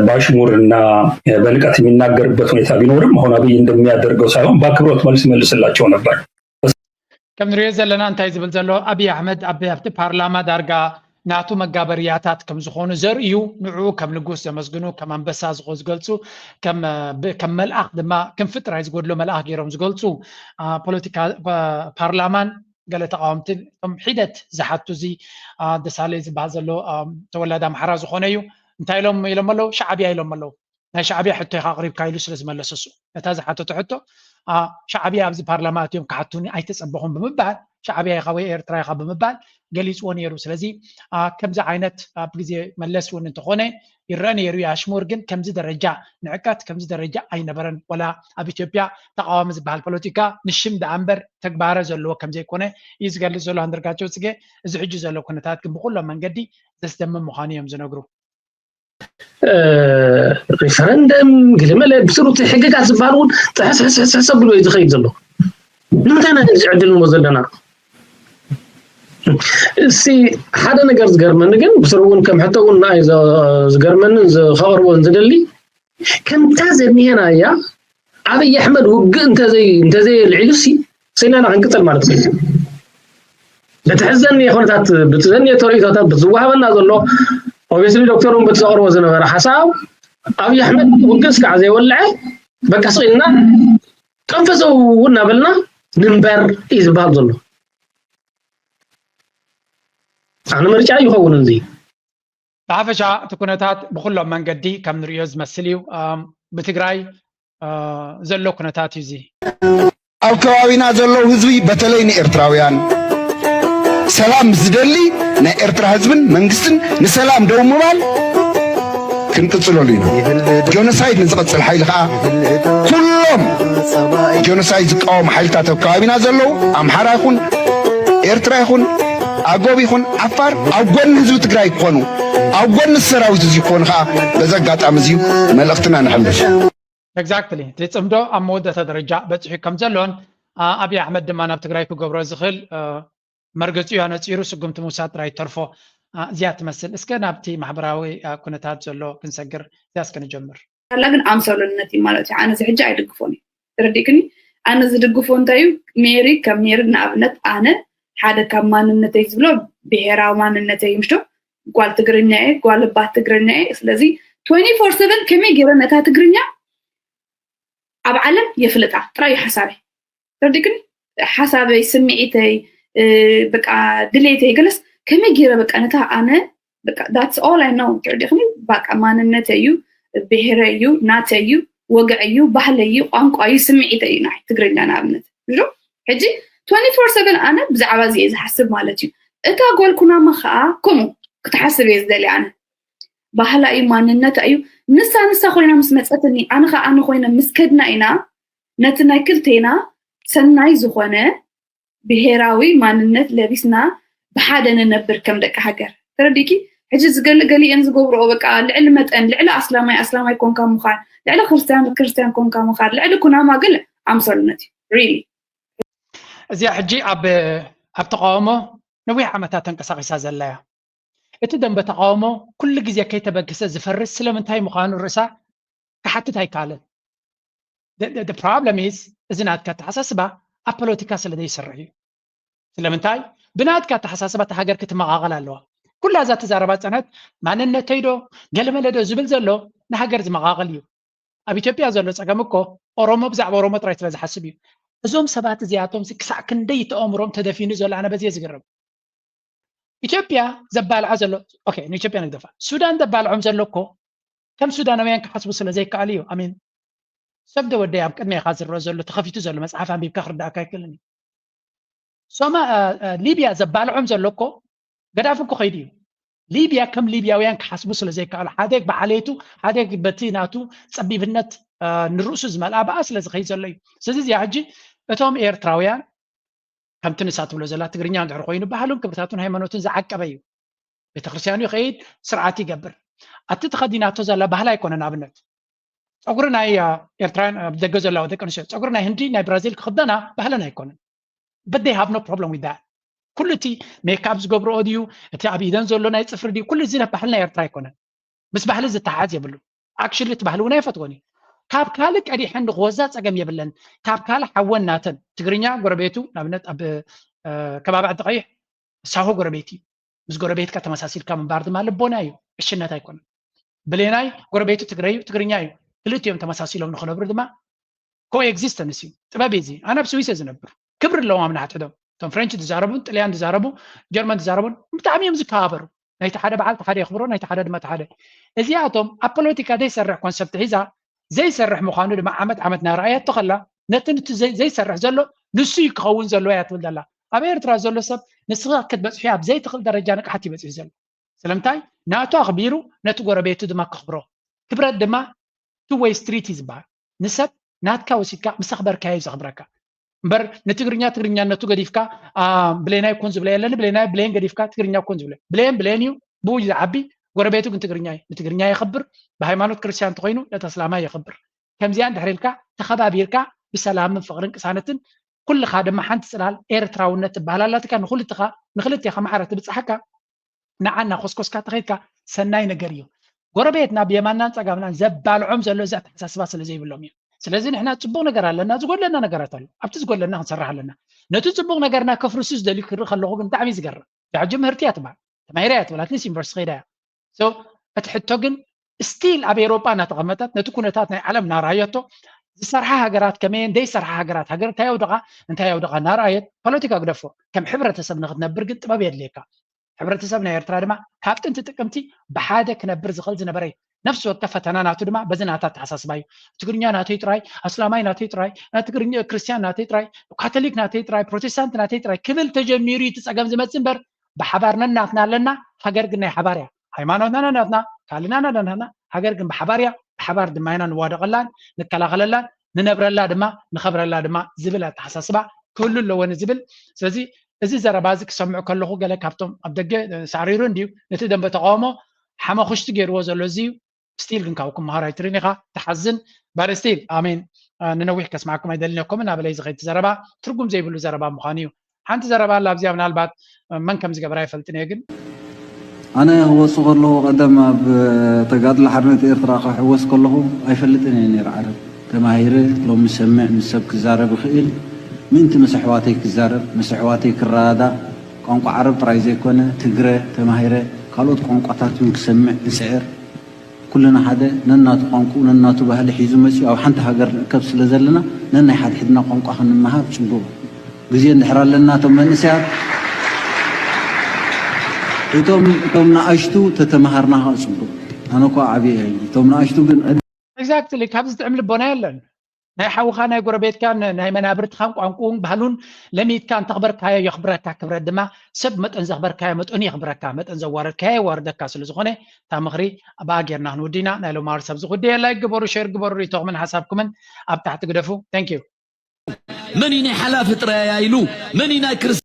ባሽሙርና በንቀት የሚናገርበት ሁኔታ ቢኖርም አሁን አብይ እንደሚያደርገው ሳይሆን በአክብሮት መልስ መልስላቸው ነበር ከም ንሪኦ ዘለና እንታይ ዝብል ዘሎ አብይ አሕመድ ኣብቲ ፓርላማ ዳርጋ ናቱ መጋበርያታት ከም ዝኾኑ ዘርእዩ ንዑ ከም ንጉስ ዘመስግኑ ከም አንበሳ ዝገልጹ ከም መልአክ ድማ ክንፊ ጥራይ ዝጎድሎ መልአክ ገይሮም ዝገልጹ ፖለቲካ ፓርላማን ገለ ተቃወምቲ ሒደት ዝሓቱ እዚ ደሳለኝ ዝበሃል ዘሎ ተወላዲ ኣምሓራ ዝኾነ እዩ እንታይ ኢሎም ኣለው ሻዕብያ ኢሎም ኣለው ናይ ሻዕብያ ሕቶ ኢኻ ኣቕሪብካ ኢሉ ስለ ዝመለሱ እሱ ነታ ዝሓተቶ ሕቶ ሻዕብያ ኣብዚ ፓርላማ ኣትዮም ክሓቱኒ ኣይተፀበኹም ብምባል ሻዕብያ ኢኻ ወይ ኤርትራ ኢኻ ብምባል ገሊፅዎ ነይሩ ስለዚ ከምዚ ዓይነት ኣብ ግዜ መለስ እውን እንተኾነ ይረአ ነይሩ ኣሽሙር ግን ከምዚ ደረጃ ንዕቀት ከምዚ ደረጃ ኣይነበረን ወላ ኣብ ኢትዮጵያ ተቃዋሚ ዝበሃል ፖለቲካ ንሽም ዳኣ እምበር ተግባረ ዘለዎ ከምዘይኮነ እዩ ዝገልፅ ዘሎ አንዳርጋቸው ፅጌ እዚ ሕጂ ዘሎ ኩነታት ግን ብኩሎም መንገዲ ዘስደምም ምዃኑ እዮም ዝነግሩ ሪፈረንደም ግለመለ ብስሩት ሕግጋት ዝበሃሉን ተሕስሕስሕስሕ ብሎ እዩ ዝኸይድ ዘሎ ንምንታይ ኢና ዝዕድልዎ ዘለና እስቲ ሓደ ነገር ዝገርመኒ ግን ብስሩውን ከም ሕቶ እውን ናይ ዝገርመንን ዝኸቕርቦን ዝደሊ ከምታ ዘኒሄና እያ አብይ አሕመድ ውግእ እንተዘይ ልዕሉሲ ሰይናና ክንቅፅል ማለት እዩ ለተሕዘኒ ኩነታት ብትዘኒ ተርእይቶታት ብዝወሃበና ዘሎ obviously ዶክተሩን በተዘቀርቦ ዝነበረ ሓሳብ አብይ አሕመድ ውግእ እስካዕ ዘይወልዐ በቃ ስኢልና ቀንፈሰው እናበልና ድንበር እዩ ዝበሃል ዘሎ ኣነ ምርጫ ይኸውን እንዚ ብሓፈሻ እቲ ኩነታት ብኩሎም መንገዲ ከም ንሪኦ ዝመስል እዩ ብትግራይ ዘሎ ኩነታት እዩ እዚ ኣብ ከባቢና ዘለው ህዝቢ በተለይ ንኤርትራውያን ሰላም ዝደሊ ናይ ኤርትራ ህዝብን መንግስትን ንሰላም ደው ምባል ክንቅፅለሉ ኢና ጆኖሳይድ ንዝቐፅል ሓይሊ ከዓ ኩሎም ጆኖሳይድ ዝቃወሙ ሓይልታት ኣብ ከባቢና ዘለው ኣምሓራ ይኹን ኤርትራ ይኹን ኣጎብ ይኹን ዓፋር ኣብ ጎኒ ህዝቢ ትግራይ ክኾኑ ኣብ ጎኒ ሰራዊት እዚ ክኾኑ ከዓ በዚ ኣጋጣሚ እዚ መልእኽትና ንሕልፍ ኤግዛክትሊ እቲ ፅምዶ ኣብ መወደተ ደረጃ በፅሑ ከም ዘሎን ኣብይ ኣሕመድ ድማ ናብ ትግራይ ክገብሮ ዝኽእል መርገፂኡ ኣነፂሩ ስጉምቲ ምውሳድ ጥራይ ተርፎ እዚያ ትመስል እስከ ናብቲ ማሕበራዊ ኩነታት ዘሎ ክንሰግር እዚያ እስከ ንጀምር ኣላ ግን ኣምሳውለነት እዩ ማለት እዩ ኣነ እዚ ሕጂ ኣይድግፎን እዩ ትረዲእክኒ ኣነ ዝድግፎ እንታይ እዩ ሜሪ ከም ሜሪ ንኣብነት ኣነ ሓደ ካብ ማንነተይ ዝብሎ ብሔራዊ ማንነት እዩ ምሽቶ ጓል ትግርኛ እየ ጓል ባት ትግርኛ እየ ስለዚ 24/7 ከመይ ገይረ ነታ ትግርኛ ኣብ ዓለም የፍልጣ ጥራይ ሓሳበይ ተርዲክን ሓሳበይ ስምዒተይ በቃ ድሌተይ ገለስ ከመይ ገይረ በቃ ነታ ኣነ በቃ that's all I know ተርዲክን በቃ ማንነት እዩ ብሔረ እዩ ናተ እዩ ወግዕ እዩ ባህለ እዩ ቋንቋ እዩ ስምዒት እዩ ናይ ትግርኛ ንኣብነት ምሽቶ ሕጂ 24/7 ኣነ ብዛዕባ እዚ ዝሓስብ ማለት እዩ እታ ጓል ኩናማ ከዓ ከምኡ ክትሓስብ እየ ዝደሊ ኣነ ባህላ እዩ ማንነት እዩ ንሳ ኮይና ምስ መፀትኒ ኣነ ከዓ ኣነ ኮይነ ምስ ከድና ኢና ነቲ ናይ ክልቴና ሰናይ ዝኾነ ብሔራዊ ማንነት ለቢስና ብሓደ ንነብር ከም ደቂ ሃገር ተረዲኪ ሕጂ ዝገሊአን ዝገብርኦ በቃ ልዕሊ መጠን ልዕሊ ኣስላማይ ኮንካ ምዃን ልዕሊ ክርስቲያን ኮንካ ምዃን ልዕሊ ኩናማ ግን ኣምሰልነት እዩ ሪሊ እዚኣ ሕጂ ኣብ ተቃውሞ ነዊሕ ዓመታት ተንቀሳቂሳ ዘላያ እቲ ደንበ ተቃውሞ ኩሉ ግዜ ከይተበገሰ ዝፈርስ ስለምንታይ ምዃኑ ርእሳ ክሓትት ኣይከኣለን the problem is እዚ ናትካ ተሓሳስባ ኣብ ፖለቲካ ስለዘይሰርሕ እዩ ስለምንታይ ብናትካ ተሓሳስባ እቲ ሃገር ክትመቃቐል ኣለዋ ኩላ እዛ ተዛረባ ፀነት ማንነተይ ዶ ገለመለ ዶ ዝብል ዘሎ ንሃገር ዝመቃቐል እዩ ኣብ ኢትዮጵያ ዘሎ ፀገም እኮ ኦሮሞ ብዛዕባ ኦሮሞ ጥራይ ስለ ዝሓስብ እዩ እዞም ሰባት እዚኣቶም ክሳዕ ክንደይ ተኣምሮም ተደፊኑ ዘሎ ኣነ በዚ ዝገርም ኢትዮጵያ ዘባልዓ ዘሎ ኦኬ ንኢትዮጵያ ንግደፋ ሱዳን ዘባልዖም ዘሎ እኮ ከም ሱዳናውያን ክሓስቡ ስለ ዘይከኣል እዩ ኣሚን ሰብ ደወደይ ኣብ ቅድሚኻ ዝረአ ዘሎ ተኸፊቱ ዘሎ መፅሓፍ ኣንቢብካ ክርዳእካ ኣይክእልን እዩ ሊብያ ዘባልዖም ዘሎ እኮ ገዳፊ እኮ ከይዲ እዩ ሊብያ ከም ሊብያውያን ክሓስቡ ስለ ዘይከኣሉ ሓደግ ብዓለይቱ ሓደግ በቲ ናቱ ፀቢብነት ንርእሱ ዝመልኣ በኣ ስለ ዝኸይድ ዘሎ እዩ ስለዚ እዚኣ ሕጂ እቶም ኤርትራውያን ከምቲ ንሳ ትብሎ ዘላ ትግርኛ እንድሕር ኮይኑ ባህሉን ክብርታቱን ሃይማኖትን ዝዓቀበ እዩ ቤተክርስትያኑ ይኸይድ ስርዓት ይገብር ኣቲ ተኸዲናቶ ዘላ ባህላ ኣይኮነን ኣብነት ፀጉሪ ናይ ኤርትራውያን ኣብ ደገ ዘለዋ ደቂ ኣንስትዮ ፀጉሪ ናይ ህንዲ ናይ ብራዚል ክኽደና ባህለን ኣይኮነን but they have no problem with that ኩሉ እቲ ሜካፕ ዝገብርኦ ድዩ እቲ ኣብ ኢደን ዘሎ ናይ ፅፍሪ ድዩ ኩሉ እዚ ባህልና ኤርትራ ኣይኮነን ምስ ባህሊ ዝተሓዝ የብሉ ኣክቹሊ እቲ ባህሊ እውን ኣይፈትዎን እዩ ካብ ካልእ ቀዲሕን ንክወዛ ፀገም የብለን ካብ ካልእ ሓወናተን ትግርኛ ጎረቤቱ ንኣብነት ኣብ ከባቢ ዓዲ ቀይሕ ሳሆ ጎረቤት እዩ ምስ ጎረቤትካ ተመሳሲልካ ምንባር ድማ ልቦና እዩ እሽነት ኣይኮነን ብሌናይ ጎረቤቱ ትግርኛ እዩ ክልቲኦም ተመሳሲሎም ንክነብሩ ድማ ኮኤግዚስተንስ እዩ ጥበብ እዚ ኣነ ኣብ ስዊስ ዝነብር ክብሪ ኣለዎም ኣብ ናሕትዶም እቶም ፍሬንች ዝዛረቡን ጥልያን ዝዛረቡ ጀርመን ዝዛረቡን ብጣዕሚ እዮም ዝከባበሩ ናይቲ ሓደ በዓል ተሓደ የኽብሮ ናይቲ ሓደ ድማ ተሓደ እዚኣቶም ኣብ ፖለቲካ ዘይሰርሕ ኮንሰፕት ሒዛ ዘይሰርሕ ምዃኑ ድማ ዓመት ናርኣያቶ ከላ ነቲ ዘይሰርሕ ዘሎ ንሱ ክኸውን ዘለዎ እያ ትብል ዘላ ኣብ ኤርትራ ዘሎ ሰብ ንስኻ ክትበፅሑ ኣብ ዘይትኽእል ደረጃ ንቕሓት ይበፅሑ ዘሎ ስለምንታይ ናቱ ኣኽቢሩ ነቲ ጎረቤቱ ድማ ክኽብሮ ክብረት ድማ ቱ ዌይ ስትሪት እዩ ዝበሃል ንሰብ ናትካ ወሲድካ ምስ ኣኽበርካዮ እዩ ዘኽብረካ እምበር ንትግርኛነቱ ገዲፍካ ብሌናይ ኮን ዝብለ የለኒ ብሌን ገዲፍካ ትግርኛ ኮን ዝብለ ብሌን እዩ ብኡ ዝዓቢ ጎረቤቱ ግን ትግርኛ እዩ ንትግርኛ ይኽብር ብሃይማኖት ክርስቲያን ተኮይኑ ነተስላማይ ይኽብር ከምዚኣ እንድሕር ኢልካ ተኸባቢርካ ብሰላምን ፍቕርን ቅሳነትን ኩልኻ ድማ ሓንቲ ፅላል ኤርትራውነት ትበሃል ኣላትካ ንክልቲኻ ማዕረ ትብፅሓካ ንዓና ኮስኮስካ ተኸይድካ ሰናይ ነገር እዩ ጎረቤትና ብየማናን ፀጋምናን ዘባልዖም ዘሎ እዚ ኣተሓሳስባ ስለዘይብሎም እዩ ስለዚ ንሕና ፅቡቅ ነገር ኣለና ዝጎለና ነገራት ኣሎ ኣብቲ ዝጎለና ክንሰርሕ ኣለና ነቲ ፅቡቅ ነገርና ከፍርሱ ዝደልዩ ክርኢ ከለኹ ግን ብጣዕሚ ዝገርም ሕጂ ምህርቲ እያ ትበሃል ተማሂራ እያ ትበሃል ኣትሊስት ዩኒቨርስቲ ከይዳ እያ እቲ ሕቶ ግን ስቲል ኣብ ኤሮጳ እናተቐመጠት ነቲ ኩነታት ናይ ዓለም እናርኣየቶ ዝሰርሓ ሃገራት ከመየን ዘይሰርሓ ሃገራት ሃገር እንታይ ኣውደቓ እናርኣየት ፖለቲካ ግደፎ ከም ሕብረተሰብ ንክትነብር ግን ጥበብ የድልየካ ሕብረተሰብ ናይ ኤርትራ ድማ ካብ ጥንቲ ጥቅምቲ ብሓደ ክነብር ዝኽእል ዝነበረ እዩ ነፍሲ ወከፍ ፈተና ናቱ ድማ በዚ ናታት ተሓሳስባ እዩ ትግርኛ ናተይ ጥራይ ኣስላማይ ናተይ ጥራይ ትግርኛ ክርስቲያን ናተይ ጥራይ ካቶሊክ ናተይ ጥራይ ፕሮቴስታንት ናተይ ጥራይ ክብል ተጀሚሩ እቲ ፀገም ዝመፅእ እምበር ብሓባር ነናትና ኣለና ሃገር ግን ናይ ሓባር እያ ሃይማኖትና ነናትና ካልእና ነናትና ሃገር ግን ብሓባር እያ ብሓባር ድማ ኢና ንዋደቐላን ንከላኸለላን ንነብረላ ድማ ንኸብረላ ድማ ዝብል ኣተሓሳስባ ክህሉ ኣለዎን ዝብል ስለዚ እዚ ዘረባ እዚ ክሰምዑ ከለኹ ገለ ካብቶም ኣብ ደገ ሳዕሪሩ እንድዩ ነቲ ደንበ ተቃውሞ ሓመኹሽቲ ገይርዎ ዘሎ እዚ እዩ ስቲል ግን ካብኩም መሃር ኣይትሪን ኢኻ ተሓዝን ባር ስቲል ኣሜን ንነዊሕ ከስማዓኩም ኣይደልነኩምን ናበለይ ዝኸይድ ዘረባ ትርጉም ዘይብሉ ዘረባ ምዃኑ እዩ ሓንቲ ዘረባ ኣላ ኣብዚኣ ምናልባት መን ከም ዝገበራ ይፈልጥን እየ ግን ኣነ ክወፅእ ከለኹ ቀደም ኣብ ተጋድሎ ሓርነት ኤርትራ ክሕወስ ከለኹ ኣይፈልጥን እየ ነይረ ዓረብ ተማሂረ ሎሚ ሰምዕ ምስ ሰብ ክዛረብ ይኽእል ምእንቲ ምስ ኣሕዋተይ ክዛረብ ምስ ኣሕዋተይ ክረዳዳእ ቋንቋ ዓረብ ጥራይ ዘይኮነ ትግረ ተማሂረ ካልኦት ቋንቋታት እውን ክሰምዕ ንስዕር ኩልና ሓደ ነናቱ ቋንቋ ነናቱ ባህሊ ሒዙ መፅኡ ኣብ ሓንቲ ሃገር ንርከብ ስለ ዘለና ነናይ ሓድሕድና ቋንቋ ክንመሃር ፅቡቅ ግዜ እንድሕር ኣለና እቶም መንእሰያት እቶም ንኣሽቱ ተተማሃርና ፅቡቅ ኣነ እኳ ዓብየ እቶም ንኣሽቱ ግን ኤግዛክትሊ ካብዚ ጥዕም ልቦና የለን ናይ ሓውኻ ናይ ጎረቤትካን ናይ መናብርትካን ቋንቋውን ባህሉን ለሚትካ እንተኽበርካዮ የኽብረካ ክብረት ድማ ሰብ መጠን ዘኽበርካዮ መጠኑ የኽብረካ መጠን ዘዋረድካዮ የዋርደካ ስለ ዝኾነ እታ ምኽሪ ኣብኣ ጌርና ክንውዲና ናይ ሎማ ሰብ ዝኽደየ ላይ ግበሩ ሸር ግበሩ ሪቶኹምን ሓሳብኩምን ኣብ ታሕቲ ግደፉ ታንክ ዩ من يني حلاف ترايا يلو من يني كرس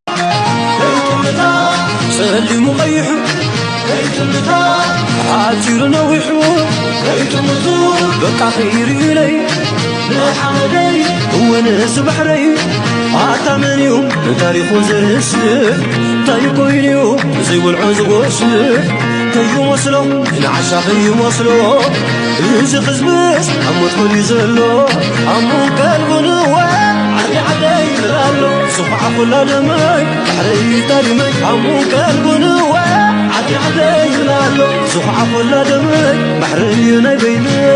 سهل مقيح عاتر نوح بقى خير إلي لحمدي هو ناس بحري عاتا من يوم تاريخ وزرس طيقو اليوم زي والعوز وصل تيو وصلو العشاق يوصلو رزق زبس عمو تقول يزلو عمو قلبو نوال عدي عدي لالو صفع كل دمي بحري ترمي عمو قلبو نوال عدي عدي لالو صفع كل دمي بحري نبيني